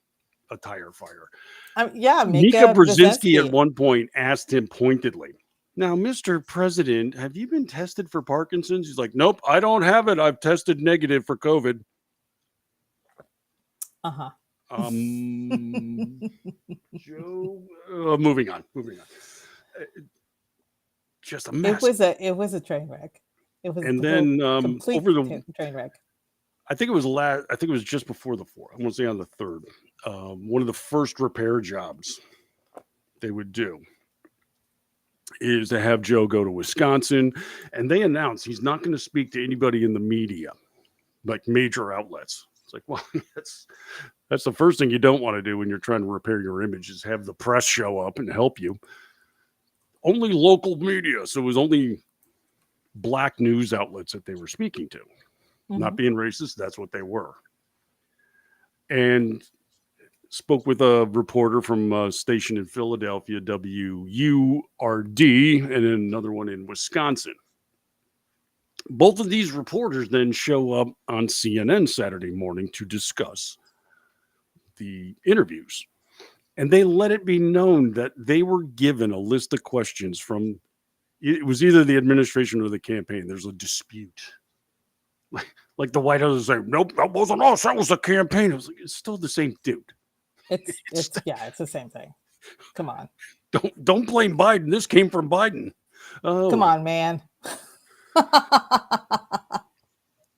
a tire fire. Mika Brzezinski at one point asked him pointedly, now, Mr. President, have you been tested for Parkinson's? He's like, nope, I don't have it. I've tested negative for COVID. Joe, moving on. Just a mess. It was a train wreck. It was, and then complete train wreck. I think it was just before the 4th. I want to say on the 3rd. One of the first repair jobs they would do is to have Joe go to Wisconsin, and they announced he's not going to speak to anybody in the media, like major outlets. It's like, well, that's the first thing you don't want to do when you're trying to repair your image, is have the press show up and help you. Only local media. So it was only black news outlets that they were speaking to. Not being racist, that's what they were. And spoke with a reporter from a station in Philadelphia, WURD, and then another one in Wisconsin. Both of these reporters then show up on CNN Saturday morning to discuss the interviews. And they let it be known that they were given a list of questions from, it was either the administration or the campaign. There's a dispute. Like the White House is like, nope, that wasn't us. That was the campaign. I was like, it's still the same dude. It's the same thing. Come on. Don't blame Biden. This came from Biden. Come on, man.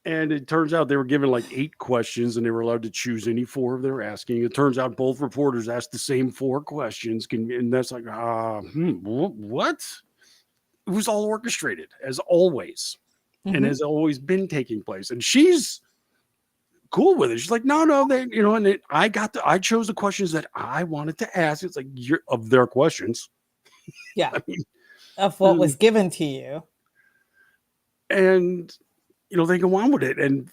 And it turns out they were given like 8 questions and they were allowed to choose any 4 they were asking. It turns out both reporters asked the same 4 questions. And that's like, what? It was all orchestrated as always, and has always been taking place. And she's cool with it. She's like, no, and I chose the questions that I wanted to ask. It's like, of their questions. Yeah. I mean, of what was given to you. And, they go on with it. And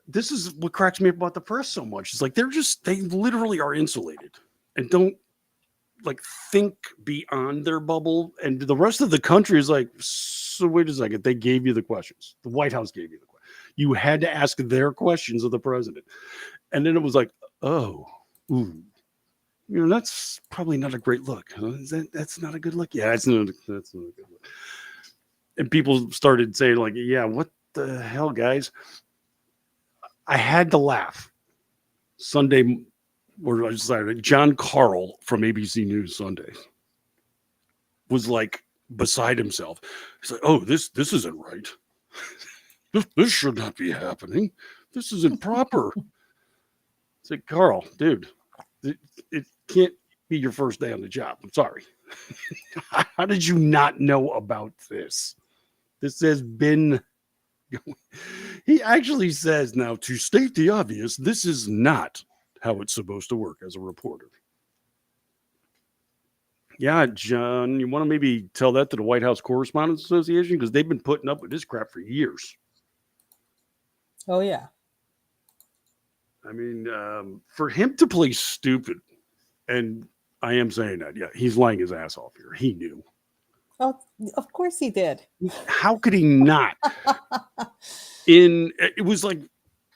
this is what cracks me up about the press so much. It's like, they literally are insulated and don't like think beyond their bubble. And the rest of the country is like, so wait a second. They gave you the questions. The White House gave you the questions. You had to ask their questions of the president. And then it was like, oh, ooh. That's probably not a great look. That's not a good look. Yeah, that's not a good look. And people started saying, like, yeah, what the hell, guys? I had to laugh. Sunday, or Saturday, John Carl from ABC News Sunday was like beside himself. He's like, oh, this isn't right. This should not be happening. This isn't proper. It's like, Carl, dude, it can't be your first day on the job. I'm sorry. How did you not know about this? This has been. He actually says now, to state the obvious, this is not how it's supposed to work as a reporter. Yeah, John, you want to maybe tell that to the White House Correspondents Association? Because they've been putting up with this crap for years. Oh, yeah. I mean, for him to play stupid, and I am saying that, yeah, he's lying his ass off here. He knew. Oh, of course he did. How could he not? It was like,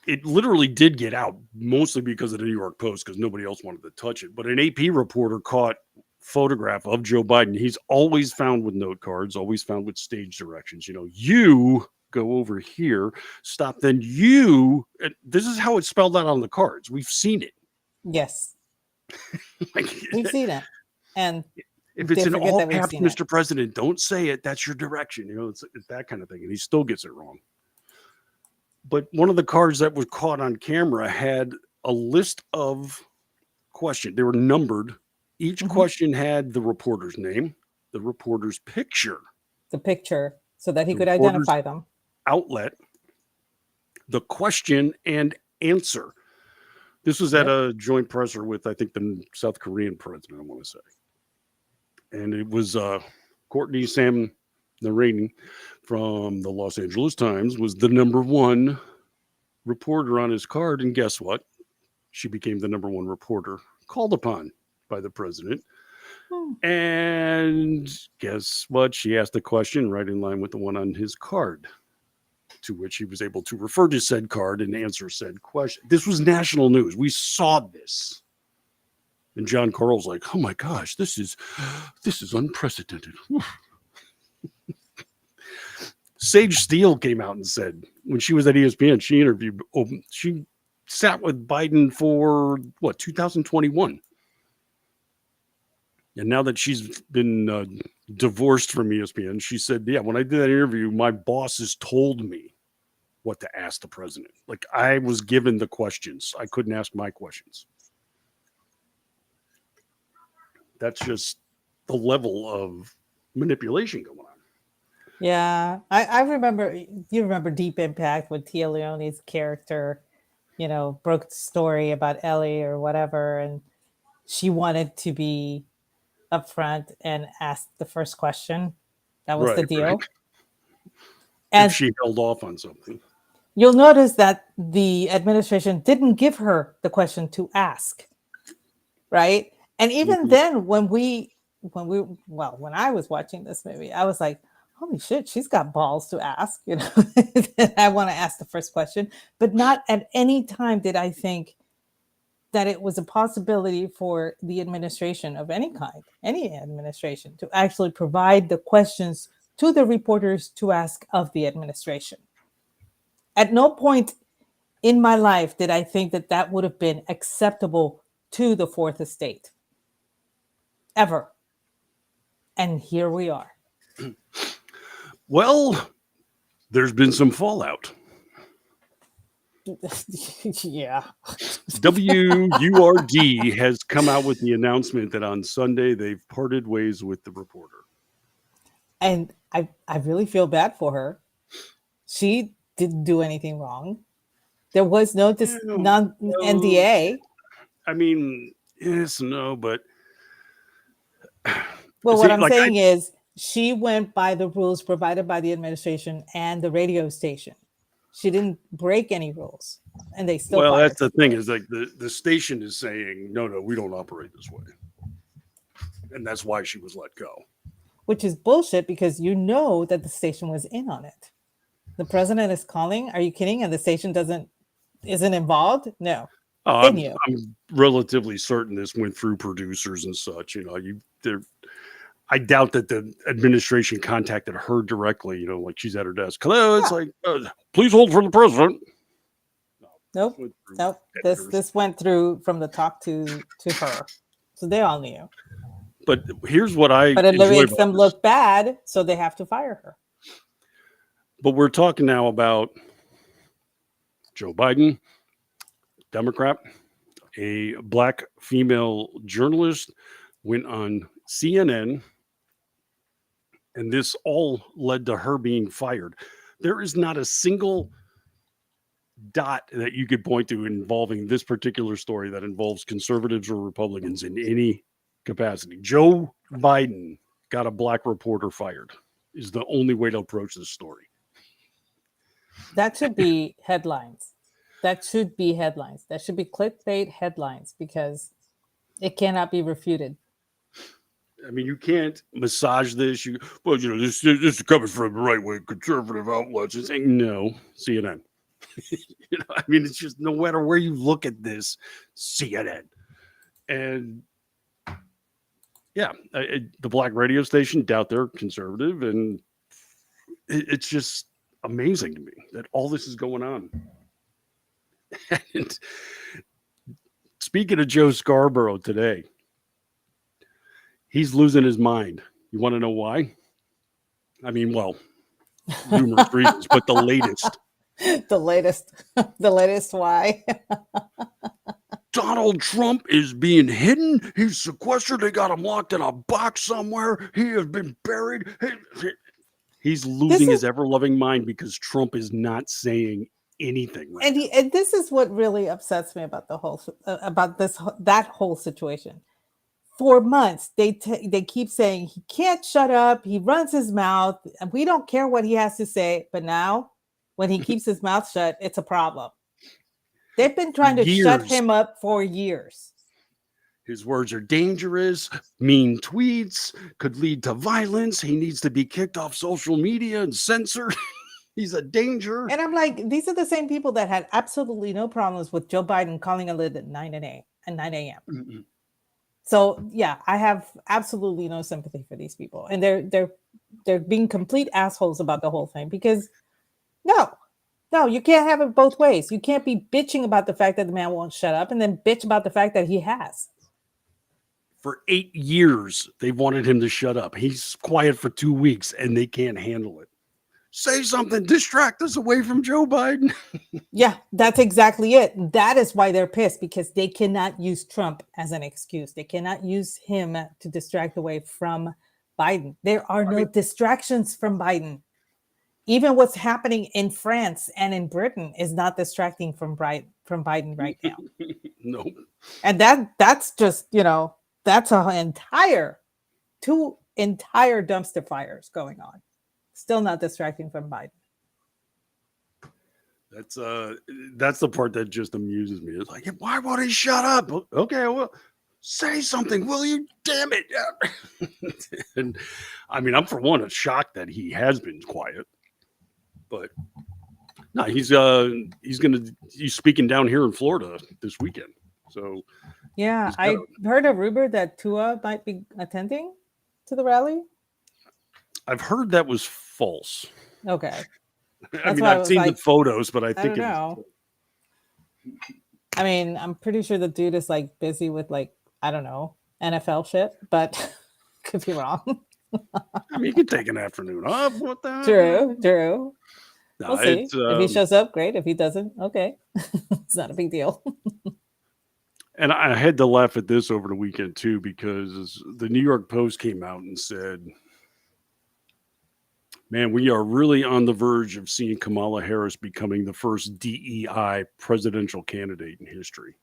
it literally did get out, mostly because of the New York Post, because nobody else wanted to touch it. But an AP reporter caught photograph of Joe Biden. He's always found with note cards, always found with stage directions. You go over here, stop, then you. This is how it's spelled out on the cards. We've seen it. Yes. We've seen it. And if it's in all caps, Mr. President, don't say it. That's your direction. It's that kind of thing. And he still gets it wrong. But one of the cards that was caught on camera had a list of questions. They were numbered. Each question had the reporter's name, the reporter's picture. The picture, so that he could identify them. Outlet, the question and answer. This was at a joint presser with, I think, the South Korean president, I want to say. And it was Courtney Sam Narani from the Los Angeles Times was the number 1 reporter on his card. And guess what? She became the number 1 reporter called upon by the president. And guess what? She asked a question right in line with the one on his card, to which he was able to refer to said card and answer said question. This was national news. We saw this. And John Carl's like, oh my gosh, this is unprecedented. Sage Steele came out and said, when she was at ESPN, she sat with Biden for 2021. And now that she's been divorced from ESPN, she said, yeah, when I did that interview, my bosses told me what to ask the president. Like, I was given the questions. I couldn't ask my questions. That's just the level of manipulation going on. Yeah, I remember. You remember Deep Impact with Tia Leone's character, broke the story about Ellie or whatever, and she wanted to be upfront and ask the first question. That was the deal. Right. And she held off on something. You'll notice that the administration didn't give her the question to ask, right? And even then, when I was watching this movie, I was like, holy shit, she's got balls to ask, you know. I want to ask the first question, but not at any time did I think that it was a possibility for the administration of any kind, any administration, to actually provide the questions to the reporters to ask of the administration. At no point in my life did I think that that would have been acceptable to the Fourth Estate. Ever. And here we are. Well, there's been some fallout. Yeah. WURD has come out with the announcement that on Sunday they've parted ways with the reporter. And I really feel bad for her. She didn't do anything wrong. There was no NDA. I mean, yes, no, but well, what I'm saying is she went by the rules provided by the administration and the radio station. She didn't break any rules, and they still. Well, that's the thing is like the station is saying no, we don't operate this way, and that's why she was let go. Which is bullshit because you know that the station was in on it. The president is calling. Are you kidding? And the station isn't involved? No. I'm relatively certain this went through producers and such. You know, I doubt that the administration contacted her directly. You know, like she's at her desk. Hello, it's like, please hold for the president. Nope. This went through from the top to her, so they all knew. But here's what But it makes them look bad, so they have to fire her. But we're talking now about Joe Biden, Democrat, a black female journalist went on CNN, and this all led to her being fired. There is not a single dot that you could point to involving this particular story that involves conservatives or Republicans in any capacity. Joe Biden got a black reporter fired is the only way to approach this story. That should be headlines. That should be headlines. That should be clickbait headlines because it cannot be refuted. I mean, you can't massage this. This is coming from the right wing conservative outlets. It's saying no, CNN. I mean, it's just no matter where you look at this, CNN. And yeah, the black radio station, doubt they're conservative. And it's just amazing to me that all this is going on. And speaking of Joe Scarborough today, he's losing his mind. You want to know why? I mean, well, numerous reasons, but the latest. The latest why? Donald Trump is being hidden. He's sequestered. They got him locked in a box somewhere. He has been buried. He's losing his ever-loving mind because Trump is not saying anything right now. And this is what really upsets me about that whole situation. For months, they keep saying he can't shut up. He runs his mouth, and we don't care what he has to say. But now, when he keeps his mouth shut, it's a problem. They've been trying to shut him up for years. His words are dangerous. Mean tweets could lead to violence. He needs to be kicked off social media and censored. He's a danger. And I'm like, these are the same people that had absolutely no problems with Joe Biden calling a lid at 9 a.m. Mm-hmm. So yeah, I have absolutely no sympathy for these people, and they're being complete assholes about the whole thing because no, you can't have it both ways. You can't be bitching about the fact that the man won't shut up, and then bitch about the fact that he has. For 8 years, they've wanted him to shut up. He's quiet for 2 weeks, and they can't handle it. Say something, distract us away from Joe Biden. Yeah, that's exactly it. That is why they're pissed, because they cannot use Trump as an excuse. They cannot use him to distract away from Biden. There are no distractions from Biden. Even what's happening in France and in Britain is not distracting from Biden right now. No. And that's just, that's two entire dumpster fires going on. Still not distracting from Biden. That's the part that just amuses me. It's like, why won't he shut up? Okay, well, Say something, will you? Damn it. And I mean, I'm for one shocked that he has been quiet. But no, he's speaking down here in Florida this weekend. So Yeah, I heard a rumor that Tua might be attending to the rally. I've heard that was false. Okay. I mean, I've seen the photos, but I think don't know. I mean, I'm pretty sure the dude is like busy with like, I don't know, NFL shit, but could be wrong. I mean, you can take an afternoon off. What the True. No, we'll see. If he shows up, great. If he doesn't, okay. It's not a big deal. And I had to laugh at this over the weekend too, because the New York Post came out and said, man, we are really on the verge of seeing Kamala Harris becoming the first DEI presidential candidate in history.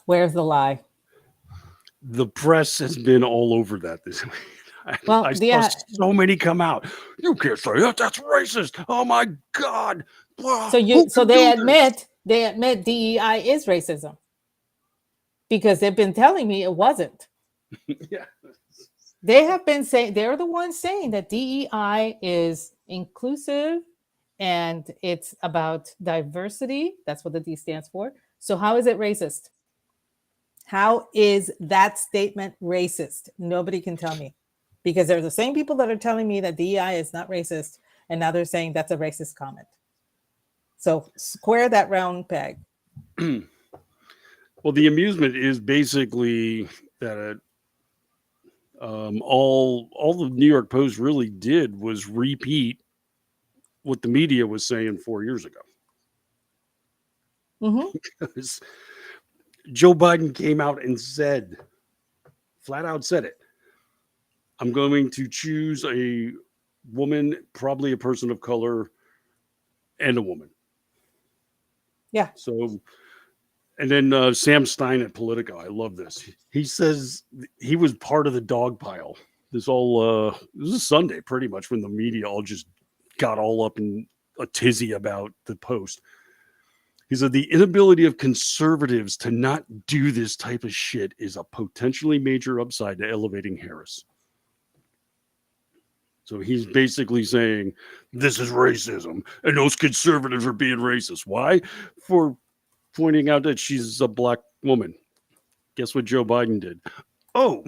Where's the lie? The press has been all over that this week. I saw so many come out. You can't say that. That's racist. Oh my God. Wow. So they admit DEI is racism, because they've been telling me it wasn't. Yeah. They have been saying, they're the ones saying that DEI is inclusive and it's about diversity. That's what the D stands for. So how is it racist? How is that statement racist? Nobody can tell me, because they're the same people that are telling me that DEI is not racist, and now they're saying that's a racist comment. So square that round peg. Well, the amusement is basically that all the New York Post really did was repeat what the media was saying 4 years ago. Because Joe Biden came out and said, flat out said it, I'm going to choose a woman, probably a person of color, and a woman. Yeah. So, and then Sam Stein at Politico, I love this. He says he was part of the dog pile. This is Sunday, pretty much, when the media all just got all up in a tizzy about the Post. He said the inability of conservatives to not do this type of shit is a potentially major upside to elevating Harris. So he's basically saying this is racism, and those conservatives are being racist. Why? For pointing out that she's a black woman. Guess what Joe Biden did? Oh,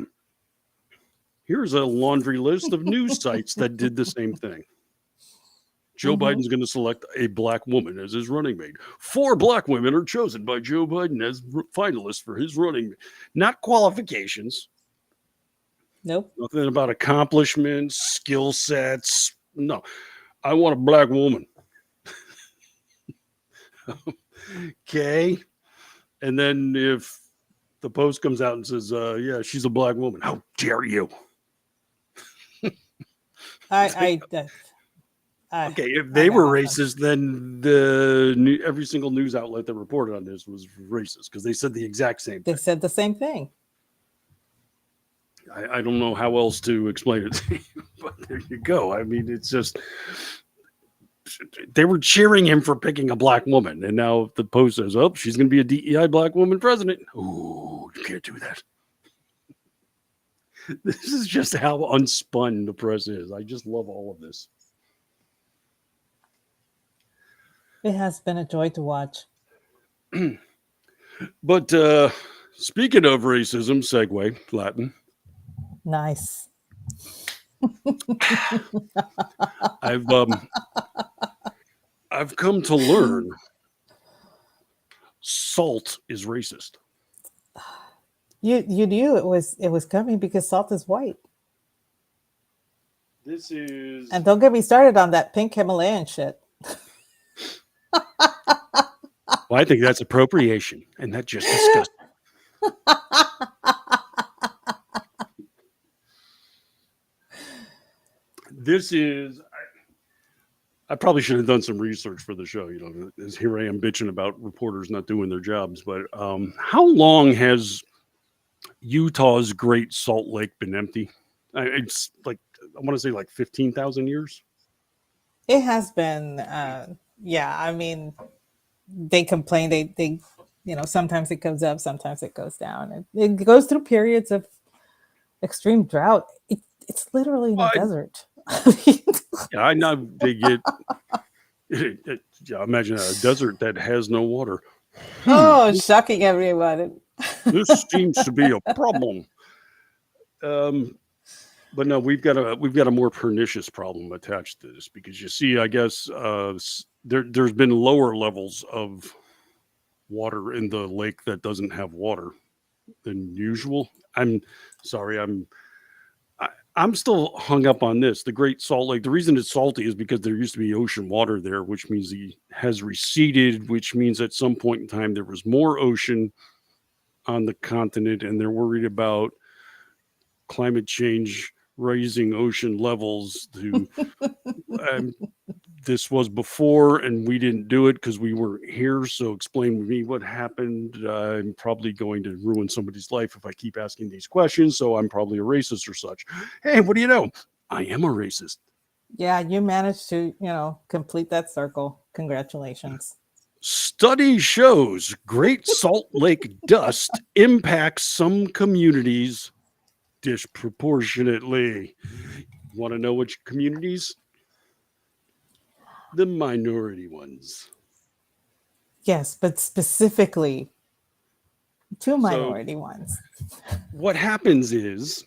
here's a laundry list of news sites that did the same thing. Joe Biden's going to select a black woman as his running mate. 4 black women are chosen by Joe Biden as finalists for his running mate. Not qualifications. Nope. Nothing about accomplishments, skill sets. No. I want a black woman. Okay. And then if the Post comes out and says, yeah, she's a black woman, how dare you? Okay, if they were racist, then every single news outlet that reported on this was racist, because they said the exact same thing. They said the same thing. I don't know how else to explain it to you, but there you go. I mean, it's just, they were cheering him for picking a black woman, and now the Post says, oh, she's going to be a DEI black woman president. Ooh, you can't do that. This is just how unspun the press is. I just love all of this. It has been a joy to watch. But speaking of racism, segue, Latin. Nice. I've come to learn salt is racist. You knew it was coming because salt is white. This is, and don't get me started on that pink Himalayan shit. Well, I think that's appropriation, and that's just disgusting. This is, I probably should have done some research for the show. You know, as here I am bitching about reporters not doing their jobs. But how long has Utah's Great Salt Lake been empty? It's like, I want to say like 15,000 years. It has been, yeah. I mean, they complain. They sometimes it goes up, sometimes it goes down. It goes through periods of extreme drought. It's literally in a desert. Yeah, I know they get. Yeah, imagine a desert that has no water. Oh, shocking everyone. This seems to be a problem. But no, we've got a more pernicious problem attached to this, because you see, I guess there's been lower levels of water in the lake that doesn't have water than usual. I'm sorry, I'm still hung up on this. The Great Salt Lake. The reason it's salty is because there used to be ocean water there, which means it has receded, which means at some point in time there was more ocean on the continent, and they're worried about climate change raising ocean levels to this was before, and we didn't do it because we weren't here. So explain to me what happened. I'm probably going to ruin somebody's life if I keep asking these questions, so I'm probably a racist or such. Hey, what do you know? I am a racist. Yeah, you managed to, complete that circle. Congratulations. Study shows Great Salt Lake dust impacts some communities disproportionately. Want to know which communities? The minority ones. Yes, but specifically two minority ones. What happens is,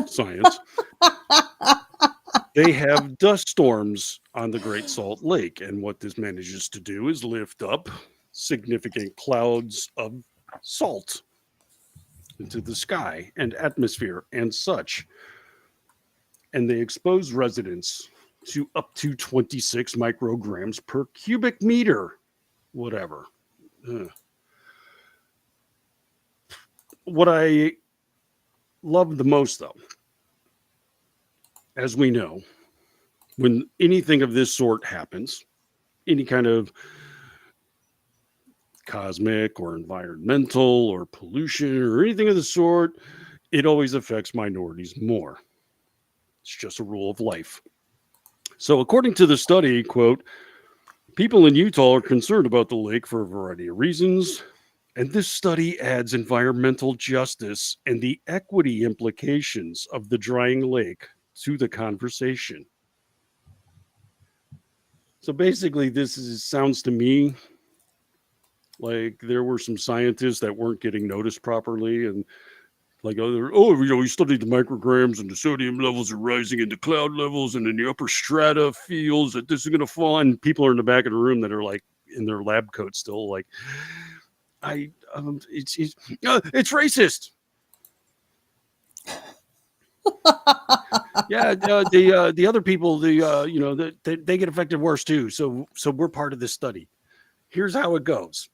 science, they have dust storms on the Great Salt Lake. And what this manages to do is lift up significant clouds of salt into the sky and atmosphere and such. And they expose residents to up to 26 micrograms per cubic meter, whatever. What I love the most, though, as we know, when anything of this sort happens, any kind of cosmic or environmental or pollution or anything of the sort, it always affects minorities more. It's just a rule of life. So according to the study, quote, people in Utah are concerned about the lake for a variety of reasons, and this study adds environmental justice and the equity implications of the drying lake to the conversation. So basically, sounds to me like there were some scientists that weren't getting noticed properly, and like, we studied the micrograms and the sodium levels are rising in the cloud levels, and in the upper strata feels that this is going to fall. And people are in the back of the room that are like in their lab coats still, like, it's racist. Yeah, the other people, they get affected worse too. So we're part of this study. Here's how it goes.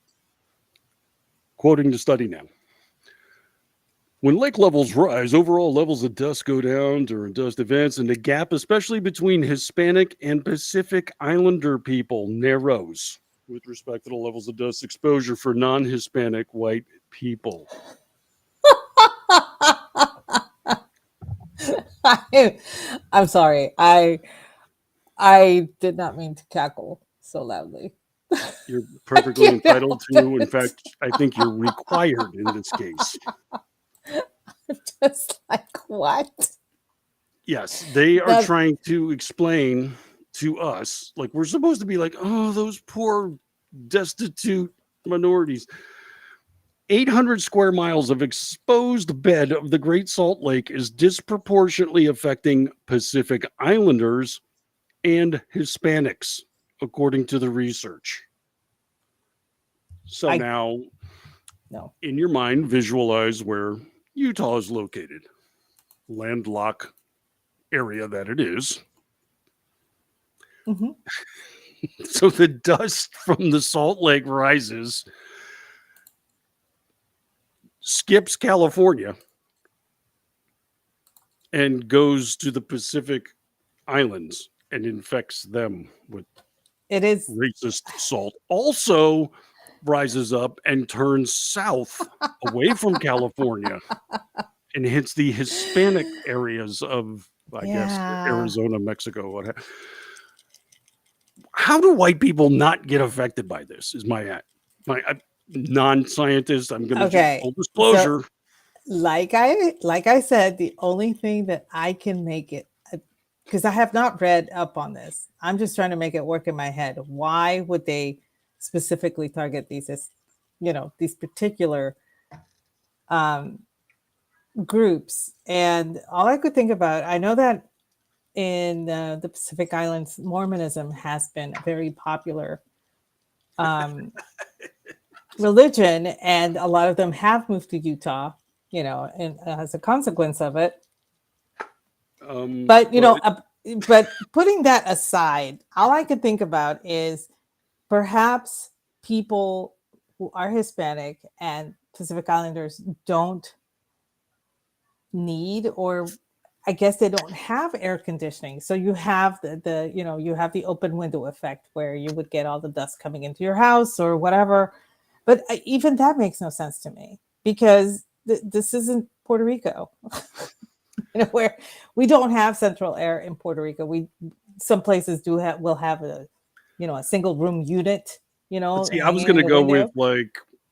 Quoting the study now. When lake levels rise, overall levels of dust go down during dust events, and the gap, especially between Hispanic and Pacific Islander people, narrows with respect to the levels of dust exposure for non-Hispanic white people. I'm sorry. I did not mean to cackle so loudly. You're perfectly entitled to. In fact, I think you're required in this case. Just like, what? Yes, they are trying to explain to us, like, we're supposed to be like, oh, those poor destitute minorities. 800 square miles of exposed bed of the Great Salt Lake is disproportionately affecting Pacific Islanders and Hispanics, according to the research. So now, in your mind, visualize where Utah is located. Landlocked area that it is. Mm-hmm. So the dust from the Salt Lake rises, skips California, and goes to the Pacific Islands and infects them with racist salt. Also rises up and turns south away from California and hits the Hispanic areas of, I guess, Arizona, Mexico. What? How do white people not get affected by this? Is non-scientist. I'm going to Okay, just full so disclosure. like I said, the only thing that I can make it, because I have not read up on this, I'm just trying to make it work in my head. Why would they specifically target these as, these particular groups? And all I could think about, I know that in the Pacific Islands, Mormonism has been a very popular religion, and a lot of them have moved to Utah, and as a consequence of it. But but putting that aside, all I could think about is perhaps people who are Hispanic and Pacific Islanders don't need, or I guess they don't have air conditioning. So you have you have the open window effect where you would get all the dust coming into your house or whatever. But even that makes no sense to me, because this isn't Puerto Rico, where we don't have central air in Puerto Rico. Some places will have a single room unit. See, I was going to go with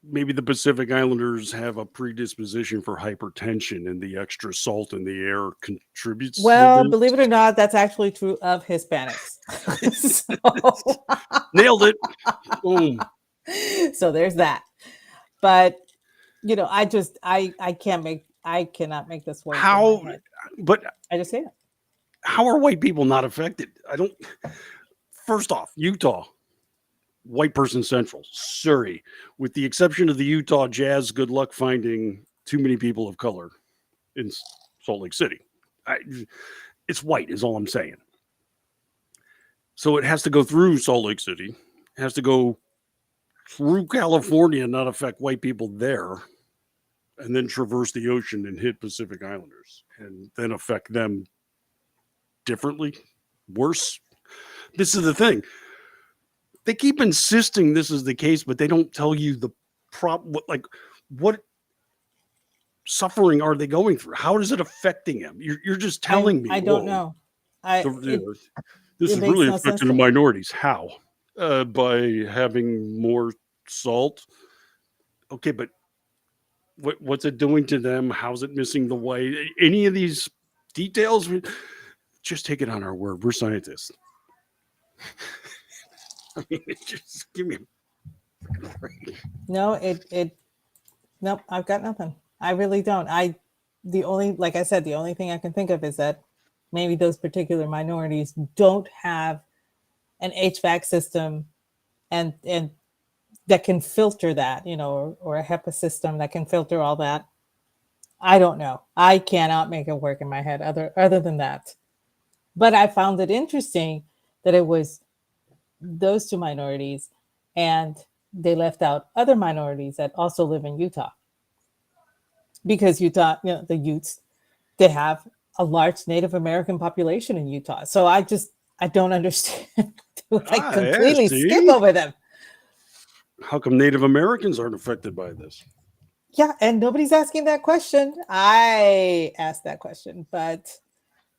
maybe the Pacific Islanders have a predisposition for hypertension, and the extra salt in the air contributes. Well, believe it or not, that's actually true of Hispanics. Nailed it. Boom. So there's that. But I cannot make this work. But I just say it. How are white people not affected? First off, Utah, white person central. Surrey, with the exception of the Utah Jazz, good luck finding too many people of color in Salt Lake City. It's white is all I'm saying. So it has to go through Salt Lake City. It has to go through California and not affect white people there, and then traverse the ocean and hit Pacific Islanders, and then affect them differently, worse. This is the thing. They keep insisting this is the case, but they don't tell you the what suffering are they going through? How is it affecting them? You're just telling me. I don't know. This is really affecting the minorities. How? By having more salt. Okay, but what's it doing to them? How's it missing the white? Any of these details? Just take it on our word. We're scientists. I mean, just give me a break. No, nope, I've got nothing. I really don't. Like I said, the only thing I can think of is that maybe those particular minorities don't have an HVAC system and that can filter that, or a HEPA system that can filter all that. I don't know. I cannot make it work in my head other than that. But I found it interesting that it was those two minorities, and they left out other minorities that also live in Utah. Because Utah, the Utes, they have a large Native American population in Utah. So I don't understand. Completely skip over them. How come Native Americans aren't affected by this? Yeah, and nobody's asking that question. I asked that question, but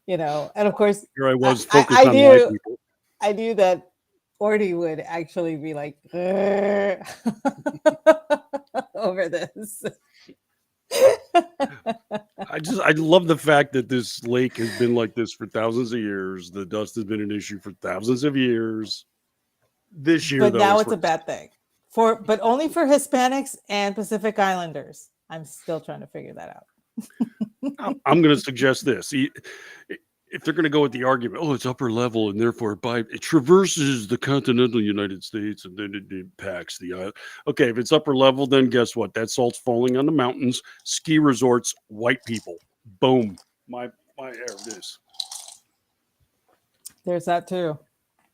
and of course, here I was focused on white people. I knew that Orty would actually be like over this. I love the fact that this lake has been like this for thousands of years. The dust has been an issue for thousands of years. This year, but now it's a bad thing but only for Hispanics and Pacific Islanders. I'm still trying to figure that out. I'm going to suggest this. If they're going to go with the argument, it's upper level and therefore it traverses the continental United States and then it impacts the island. Okay, if it's upper level, then guess what? That salt's falling on the mountains, ski resorts, white people. Boom. My air it is. There's that too.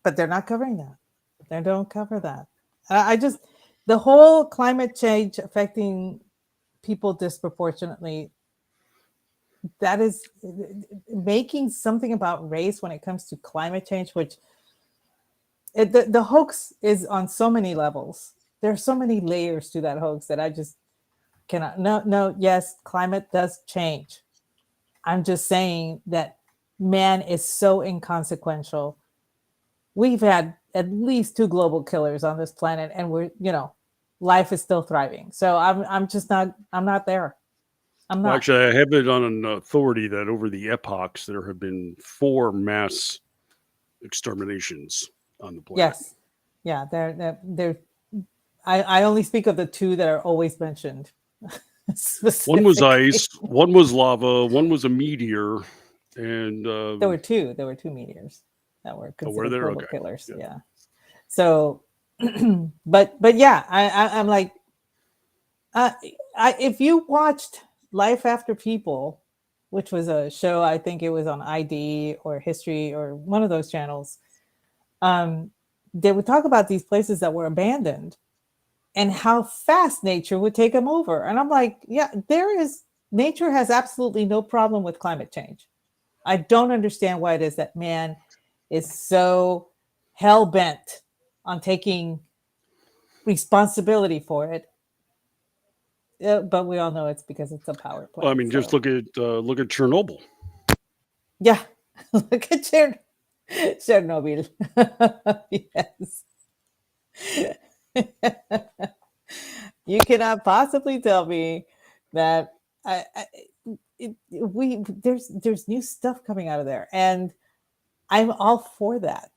But they're not covering that. They don't cover that. The whole climate change affecting people disproportionately, that is making something about race when it comes to climate change, which the hoax is on so many levels. There are so many layers to that hoax that I just cannot. No, yes, climate does change. I'm just saying that man is so inconsequential. We've had at least 2 global killers on this planet, and we're, life is still thriving. So I'm not there. I'm Well, not. actually, I have it on an authority that over the epochs there have been 4 mass exterminations on the planet. Yes. Yeah. They're I only speak of the 2 that are always mentioned. One was Specifically. ice, one was lava, one was a meteor, and There were 2 meteors that were were considered there? global Okay. killers. Yeah. Yeah. So, but yeah, I'm like, if you watched Life After People, which was a show, I think it was on ID or History or one of those channels, they would talk about these places that were abandoned and how fast nature would take them over. And I'm like, yeah, nature has absolutely no problem with climate change. I don't understand why it is that man is so hell bent on taking responsibility for it. But we all know it's because it's a power plant. Well, I mean, just look at Chernobyl. Yeah, look at Chernobyl. Yes. You cannot possibly tell me that there's new stuff coming out of there, and I'm all for that.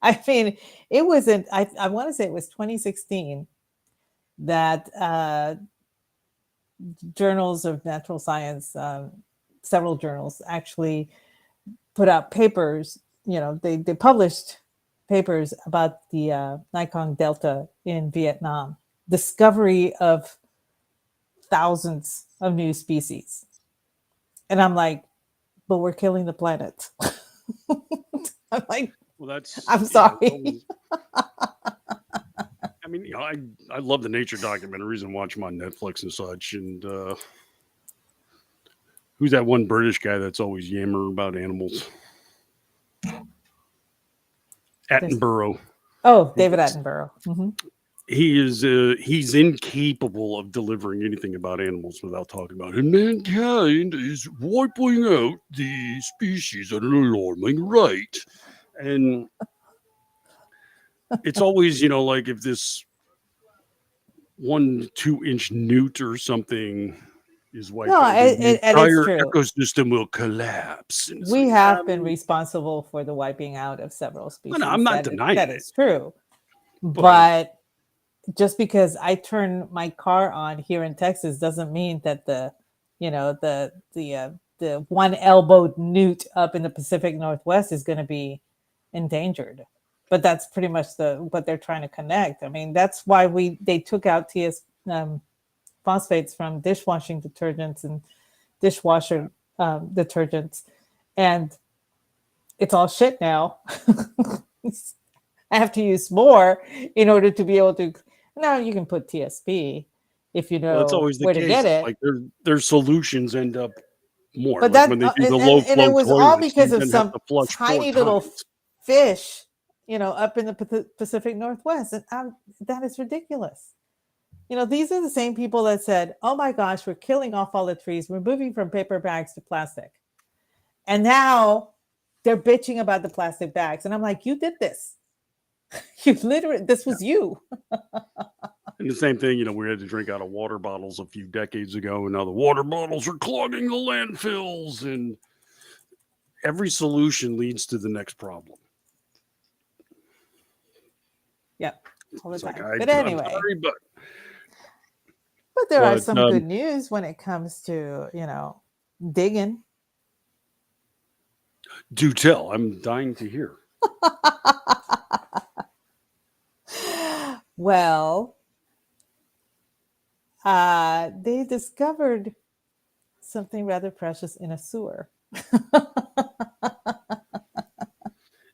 I mean, it wasn't. I want to say it was 2016 that journals of natural science, several journals actually put out papers. They published papers about the Mekong Delta in Vietnam, discovery of thousands of new species. And I'm like, but we're killing the planet. I'm like, Well, I'm sorry. I mean, I love the nature documentaries and watch them on Netflix and such. And who's that one British guy that's always yammering about animals? Attenborough. Oh, David Attenborough. Mm-hmm. He's incapable of delivering anything about animals without talking about it. Mankind is wiping out the species at an alarming rate. And it's always, like if this 1-2 inch newt or something is wiped out, the entire ecosystem will collapse. And we have been responsible for the wiping out of several species. No, I'm not denying that is true. But just because I turn my car on here in Texas doesn't mean that the one-elbowed newt up in the Pacific Northwest is going to be endangered. But that's pretty much what they're trying to connect. I mean, that's why they took out phosphates from dishwashing detergents and dishwasher detergents, and it's all shit now. I have to use more in order to be able to. Now you can put TSP if you know that's always the where case. to get it. Like their solutions end up more. But like when they do the low flow, and it was toilets, all because of have some to flush tiny 4 little times. fish, up in the Pacific Northwest, and that is ridiculous. These are the same people that said, "Oh my gosh, we're killing off all the trees. We're moving from paper bags to plastic," and now they're bitching about the plastic bags. And I'm like, "You did this. You literally, this was you." And the same thing, we had to drink out of water bottles a few decades ago, and now the water bottles are clogging the landfills, and every solution leads to the next problem. Yeah, all the It's time. like, But anyway, I'm sorry, but there are some good news when it comes to digging. Do tell. I'm dying to hear. Well, they discovered something rather precious in a sewer.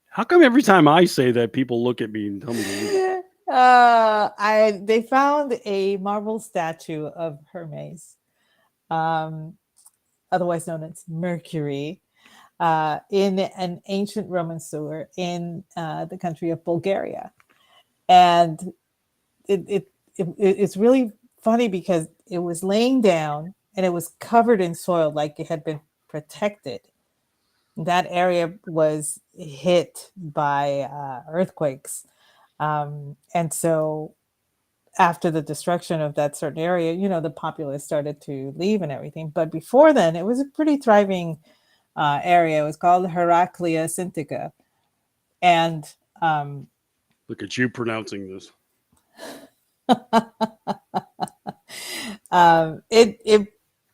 How come every time I say that, people look at me and tell me to leave? They found a marble statue of Hermes, otherwise known as Mercury, in an ancient Roman sewer in the country of Bulgaria. And it's really funny because it was laying down and it was covered in soil, like it had been protected. That area was hit by earthquakes. And so after the destruction of that certain area, the populace started to leave and everything. But before then, it was a pretty thriving area. It was called Heraclea Sintica. And look at you pronouncing this.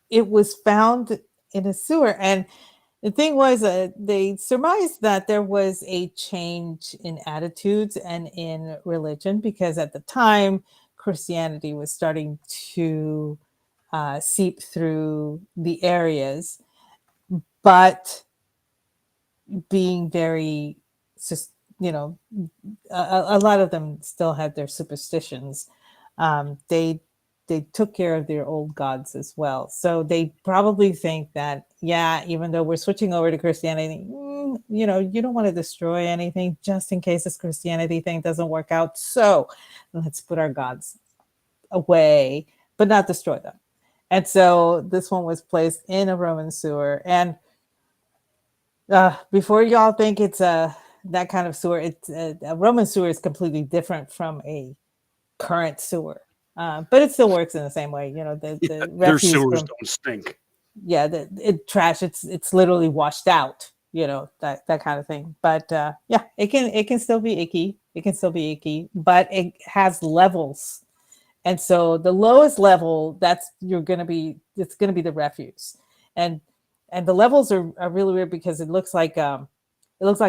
It was found in a sewer. And the thing was, they surmised that there was a change in attitudes and in religion, because at the time, Christianity was starting to seep through the areas, but being very, a lot of them still had their superstitions. They took care of their old gods as well. So they probably think that, even though we're switching over to Christianity, you don't want to destroy anything just in case this Christianity thing doesn't work out. So let's put our gods away, but not destroy them. And so this one was placed in a Roman sewer. And before y'all think it's that kind of sewer, it's a Roman sewer is completely different from a current sewer. But it still works in the same way. The their sewers don't stink. Yeah, trash. It's literally washed out. That kind of thing. But it can still be icky. It can still be icky, but it has levels. And so the lowest level, it's going to be the refuse, and the levels are really weird, because it looks like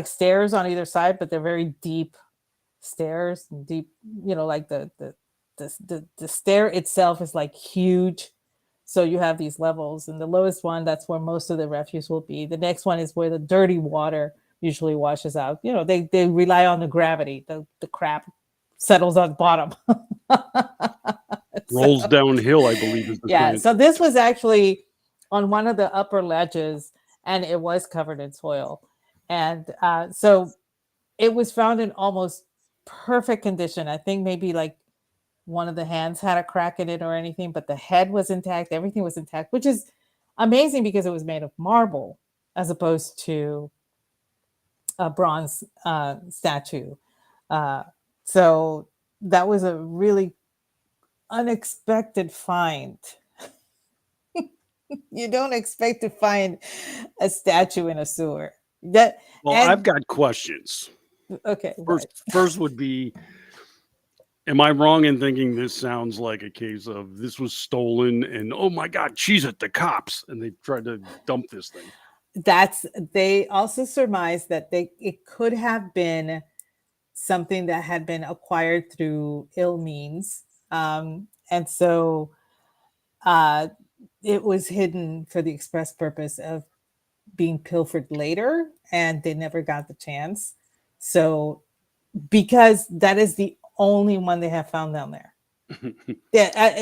stairs on either side, but they're very deep stairs, deep. Like the stair itself is like huge. So you have these levels, and the lowest one, that's where most of the refuse will be. The next one is where the dirty water usually washes out. They rely on the gravity. The crap settles on the bottom. Rolls downhill, I believe is the science. So this was actually on one of the upper ledges, and it was covered in soil. And so it was found in almost perfect condition. I think maybe like one of the hands had a crack in it or anything, but the head was intact. Everything was intact, which is amazing because it was made of marble as opposed to a bronze statue. So that was a really unexpected find. You don't expect to find a statue in a sewer. I've got questions. Okay. First would be, am I wrong in thinking this sounds like a case of this was stolen and, oh my God, she's at the cops, and they tried to dump this thing? They also surmised that it could have been something that had been acquired through ill means. And so it was hidden for the express purpose of being pilfered later, and they never got the chance. So, because that is the only one they have found down there.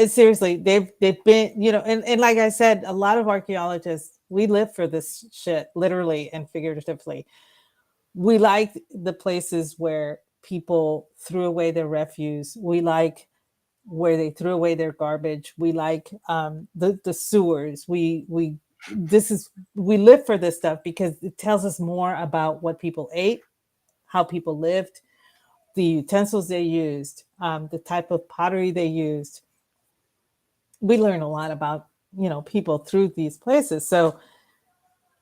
Seriously, they've been, and like I said, a lot of archaeologists, we live for this shit, literally and figuratively. We like the places where people threw away their refuse. We like where they threw away their garbage. We like the sewers. We live for this stuff because it tells us more about what people ate, how people lived, the utensils they used, the type of pottery they used. We learn a lot about people through these places. So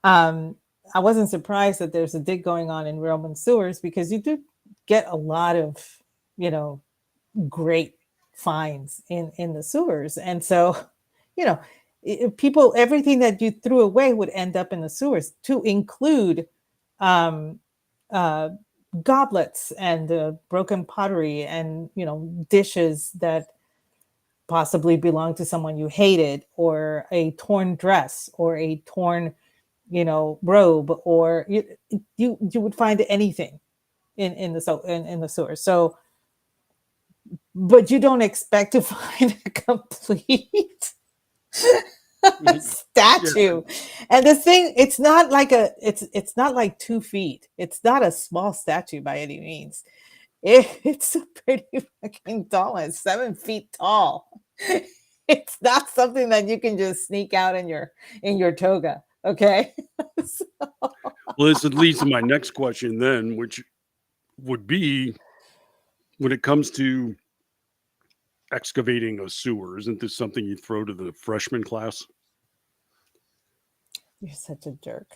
I wasn't surprised that there's a dig going on in Roman sewers, because you do get a lot of great finds in the sewers. And so people, everything that you threw away would end up in the sewers, to include goblets and broken pottery and dishes that possibly belonged to someone you hated, or a torn dress, or a torn robe, or you would find anything in the sewer. So, but you don't expect to find a complete statue. And the thing, it's not like 2 feet. It's not a small statue by any means. It's a pretty fucking tall one. It's 7 feet tall. It's not something that you can just sneak out in your toga. Okay. Well, this leads to my next question then, which would be, when it comes to excavating a sewer. Isn't this something you throw to the freshman class? You're such a jerk.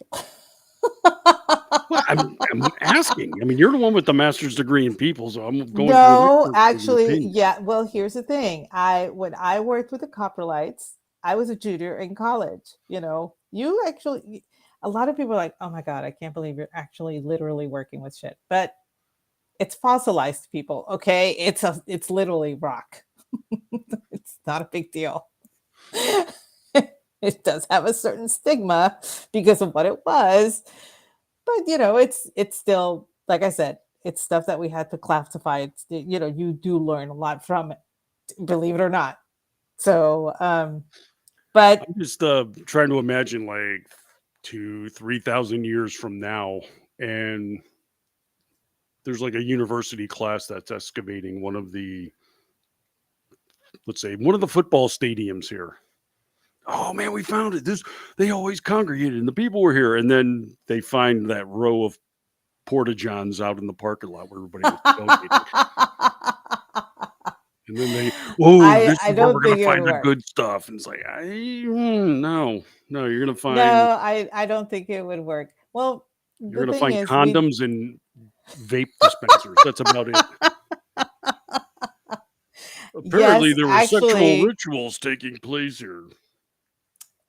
Well, I'm asking. I mean, you're the one with the master's degree in people, so I'm going No, for actually, yeah. Well, here's the thing. When I worked with the Coprolites, I was a junior in college. You actually, a lot of people are like, oh my God, I can't believe you're actually literally working with shit. But it's fossilized, people. Okay, it's literally rock. It's not a big deal. It does have a certain stigma because of what it was, but it's still, like I said, it's stuff that we had to classify. You do learn a lot from it, believe it or not. So, but I'm just trying to imagine like 2,000-3,000 years from now, and there's like a university class that's excavating let's say one of the football stadiums here. Oh man, we found it. They always congregated and the people were here. And then they find that row of porta johns out in the parking lot where everybody was tailgating. And then this I is where don't we're gonna think it would find the work. good stuff. And it's like, no, you're gonna find No, I don't think it would work. Well, you're the gonna thing find is, condoms and vape dispensers. That's about it. Apparently, yes, there were sexual rituals taking place here.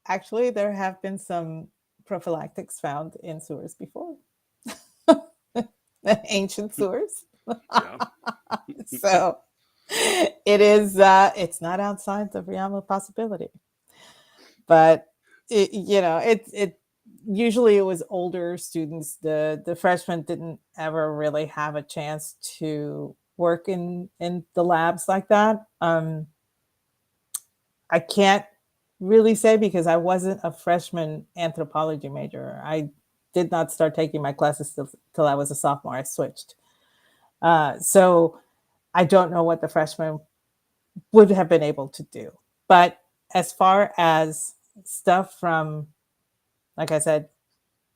Actually, there have been some prophylactics found in sewers before. Ancient sewers. Yeah. So it's not outside the realm of possibility. But it usually it was older students. The freshmen didn't ever really have a chance to work in the labs like that. I can't really say because I wasn't a freshman anthropology major. I did not start taking my classes till I was a sophomore. I switched. So I don't know what the freshmen would have been able to do. But as far as stuff from, like I said,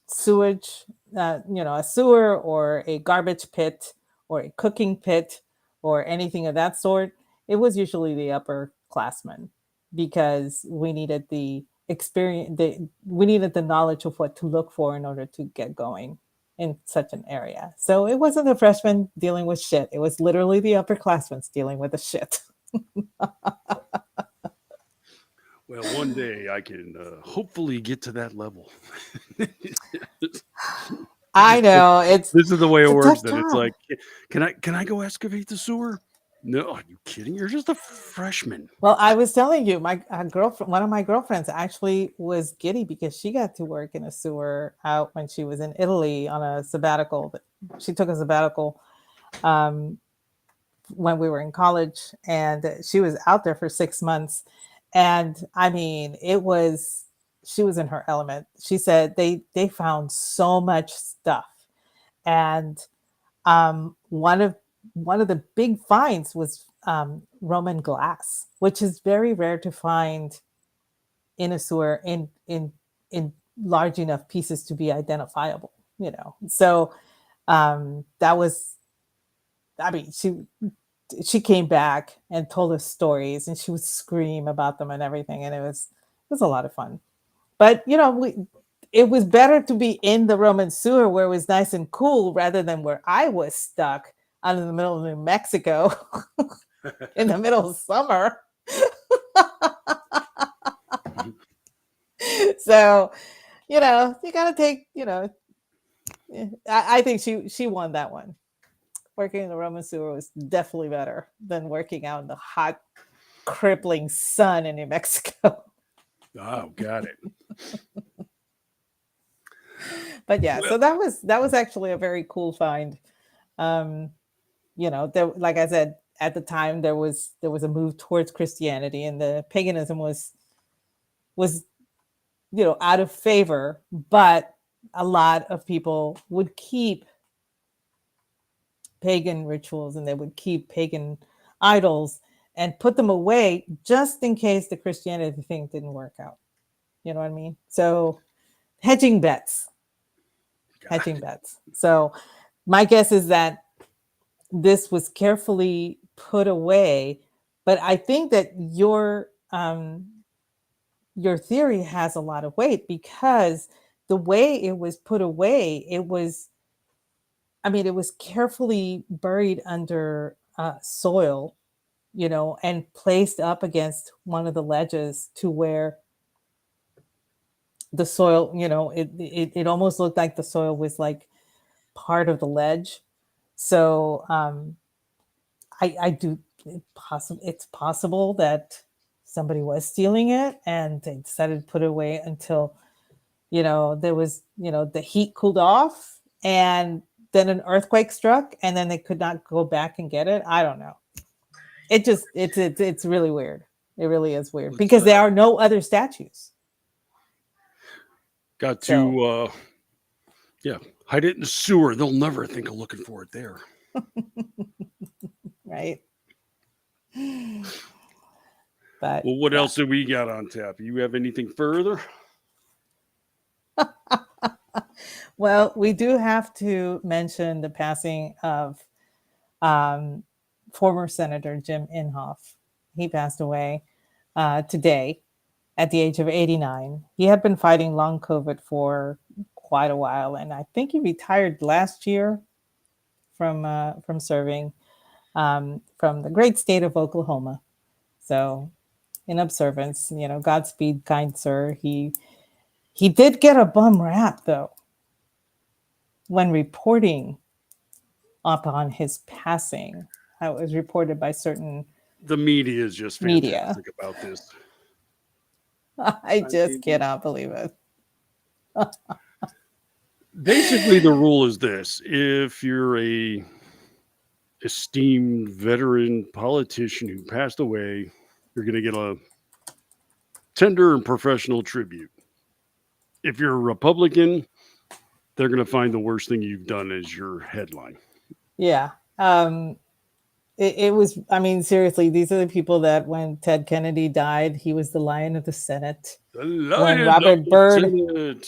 sewage, a sewer or a garbage pit or a cooking pit or anything of that sort, it was usually the upperclassmen because we needed the experience, we needed the knowledge of what to look for in order to get going in such an area. So it wasn't the freshmen dealing with shit. It was literally the upperclassmen dealing with the shit. Well, one day I can hopefully get to that level. I know this is the way it works. Then job. it's like, can I go excavate the sewer? No, are you kidding? You're just a freshman. Well, I was telling you, my girlfriend, one of my girlfriends, actually was giddy because she got to work in a sewer out when she was in Italy on a sabbatical. She took a sabbatical when we were in college, and she was out there for 6 months. And I mean, she was in her element. She said they found so much stuff, and one of the big finds was Roman glass, which is very rare to find in a sewer in large enough pieces to be identifiable. So that was. I mean, she came back and told us stories, and she would scream about them and everything, and it was a lot of fun. But it was better to be in the Roman sewer where it was nice and cool rather than where I was stuck out in the middle of New Mexico in the middle of summer. So, you got to take, I think she won that one. Working in the Roman sewer was definitely better than working out in the hot, crippling sun in New Mexico. Oh, got it. But yeah, so that was actually a very cool find. Like I said, at the time there was a move towards Christianity, and the paganism was out of favor, but a lot of people would keep pagan rituals and they would keep pagan idols and put them away just in case the Christianity thing didn't work out. You know what I mean? So hedging bets. So my guess is that this was carefully put away, But I think that your theory has a lot of weight because the way it was put away, it was carefully buried under soil, and placed up against one of the ledges to where the soil, it almost looked like the soil was like part of the ledge. So I do it's possible that somebody was stealing it and they decided to put it away until there was the heat cooled off, and then an earthquake struck, and then they could not go back and get it. I don't know. It's really weird. It really is weird because there are no other statues. Got to hide it in the sewer. They'll never think of looking for it there. Right. But well, what else do we got on tap? You have anything further? Well, we do have to mention the passing of former Senator Jim Inhofe. He passed away today at the age of 89. He had been fighting long COVID for quite a while, and I think he retired last year from serving from the great state of Oklahoma. So, in observance, Godspeed, kind sir. He did get a bum rap though when reporting upon his passing. How it was reported by certain. The media is just fantastic about this. I just cannot believe it. Basically, the rule is this: if you're a esteemed veteran politician who passed away, you're going to get a tender and professional tribute. If you're a Republican, they're going to find the worst thing you've done as your headline. Yeah. It was, seriously, these are the people that when Ted Kennedy died, he was the Lion of the Senate. When Robert Byrd,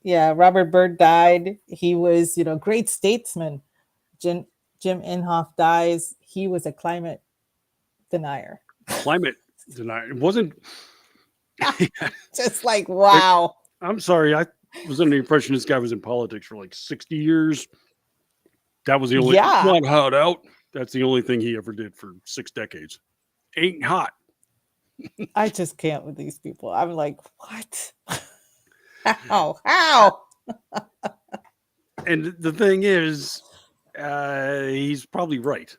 Robert Byrd died, he was, great statesman. Jim Inhofe dies, he was a climate denier. Climate denier. It wasn't. Just like, wow. I'm sorry. I was under the impression this guy was in politics for like 60 years. That was the only not hot out. That's the only thing he ever did for 6 decades. Ain't hot. I just can't with these people. I'm like, what? How? And the thing is, he's probably right.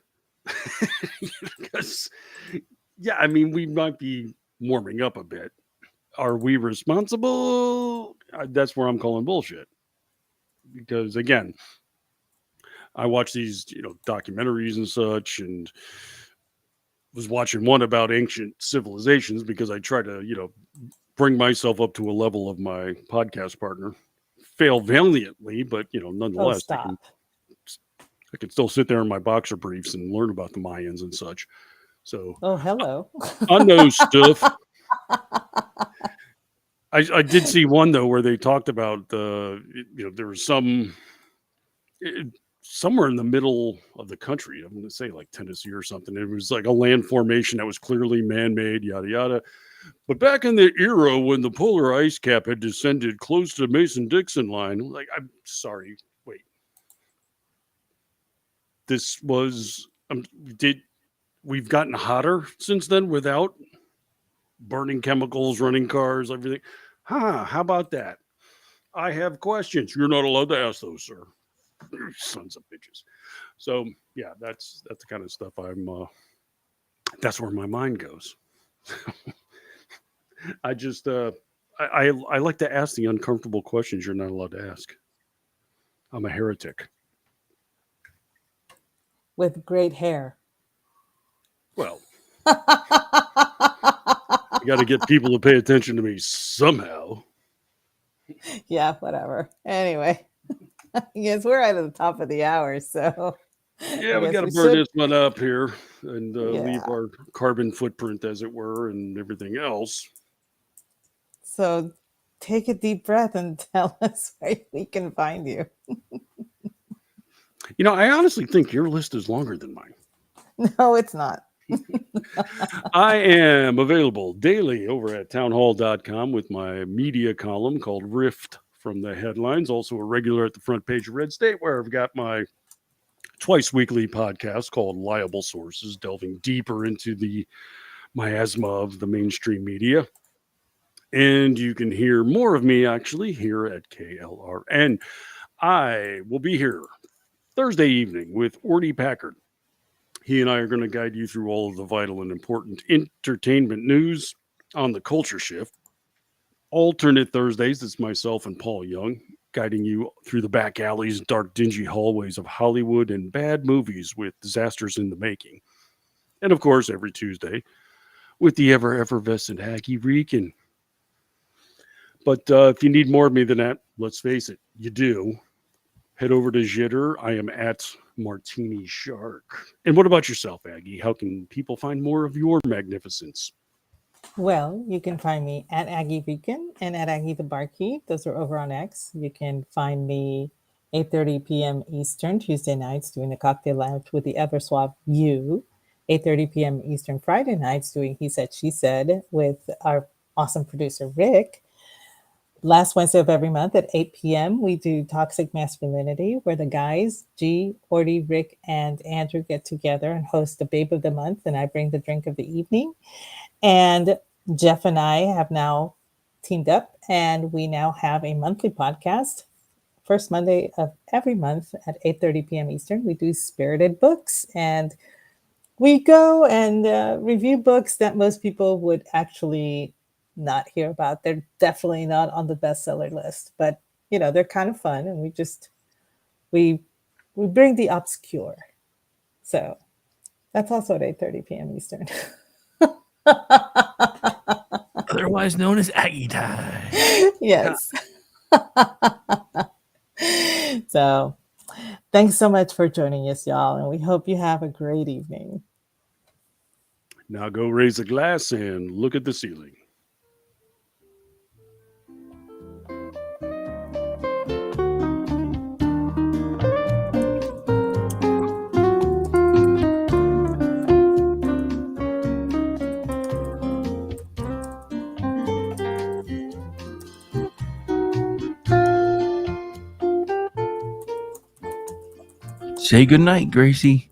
Because, we might be warming up a bit. Are we responsible? That's where I'm calling bullshit. Because, again, I watch these, documentaries and such, and was watching one about ancient civilizations because I try to, bring myself up to a level of my podcast partner. Fail valiantly, but, nonetheless, I can still sit there in my boxer briefs and learn about the Mayans and such. So, hello. I know stuff. I did see one though where they talked about there was somewhere in the middle of the country. I'm going to say like Tennessee or something. It was like a land formation that was clearly man-made, yada yada. But back in the era when the polar ice cap had descended close to Mason-Dixon line, like, I'm sorry, wait. This was we've gotten hotter since then without burning chemicals, running cars, everything. How about that? I have questions. You're not allowed to ask those, sir. Sons of bitches. So yeah, that's the kind of stuff that's where my mind goes. I just I like to ask the uncomfortable questions you're not allowed to ask. I'm a heretic. With great hair. Well, you got to get people to pay attention to me somehow. Yeah, whatever. Anyway, yes, we're at the top of the hour, so yeah, we got to burn this one up here and leave our carbon footprint, as it were, and everything else. So take a deep breath and tell us where we can find you. I honestly think your list is longer than mine. No, it's not. I am available daily over at townhall.com with my media column called Rift from the Headlines. Also a regular at the front page of Red State, where I've got my twice weekly podcast called Liable Sources, delving deeper into the miasma of the mainstream media. And you can hear more of me actually here at KLRN. I will be here Thursday evening with Ordy Packard. He and I are going to guide you through all of the vital and important entertainment news on the culture shift. Alternate Thursdays, it's myself and Paul Young guiding you through the back alleys, dark, dingy hallways of Hollywood and bad movies with disasters in the making. And of course, every Tuesday with the ever effervescent Aggie Reekin. But if you need more of me than that, let's face it, you do. Head over to Jitter. I am at Martini Shark. And what about yourself, Aggie? How can people find more of your magnificence? Well, you can find me at Aggie Beacon and at Aggie the Barkeep. Those are over on X. You can find me 8:30 p.m. Eastern Tuesday nights doing the cocktail lounge with the ever suave you. 8:30 p.m. Eastern Friday nights doing He Said, She Said with our awesome producer, Rick. Last Wednesday of every month at 8 p.m., we do Toxic Masculinity, where the guys, G, Ordy, Rick, and Andrew get together and host the Babe of the Month, and I bring the drink of the evening. And Jeff and I have now teamed up, and we now have a monthly podcast. First Monday of every month at 8:30 p.m. Eastern, we do Spirited Books, and we go and review books that most people would actually not hear about. They're definitely not on the bestseller list, but they're kind of fun, and we bring the obscure. So that's also at 8:30 p.m. Eastern. Otherwise known as Aggie Time. Yes. So thanks so much for joining us, y'all, and we hope you have a great evening. Now go raise a glass and look at the ceiling. Say goodnight, Gracie.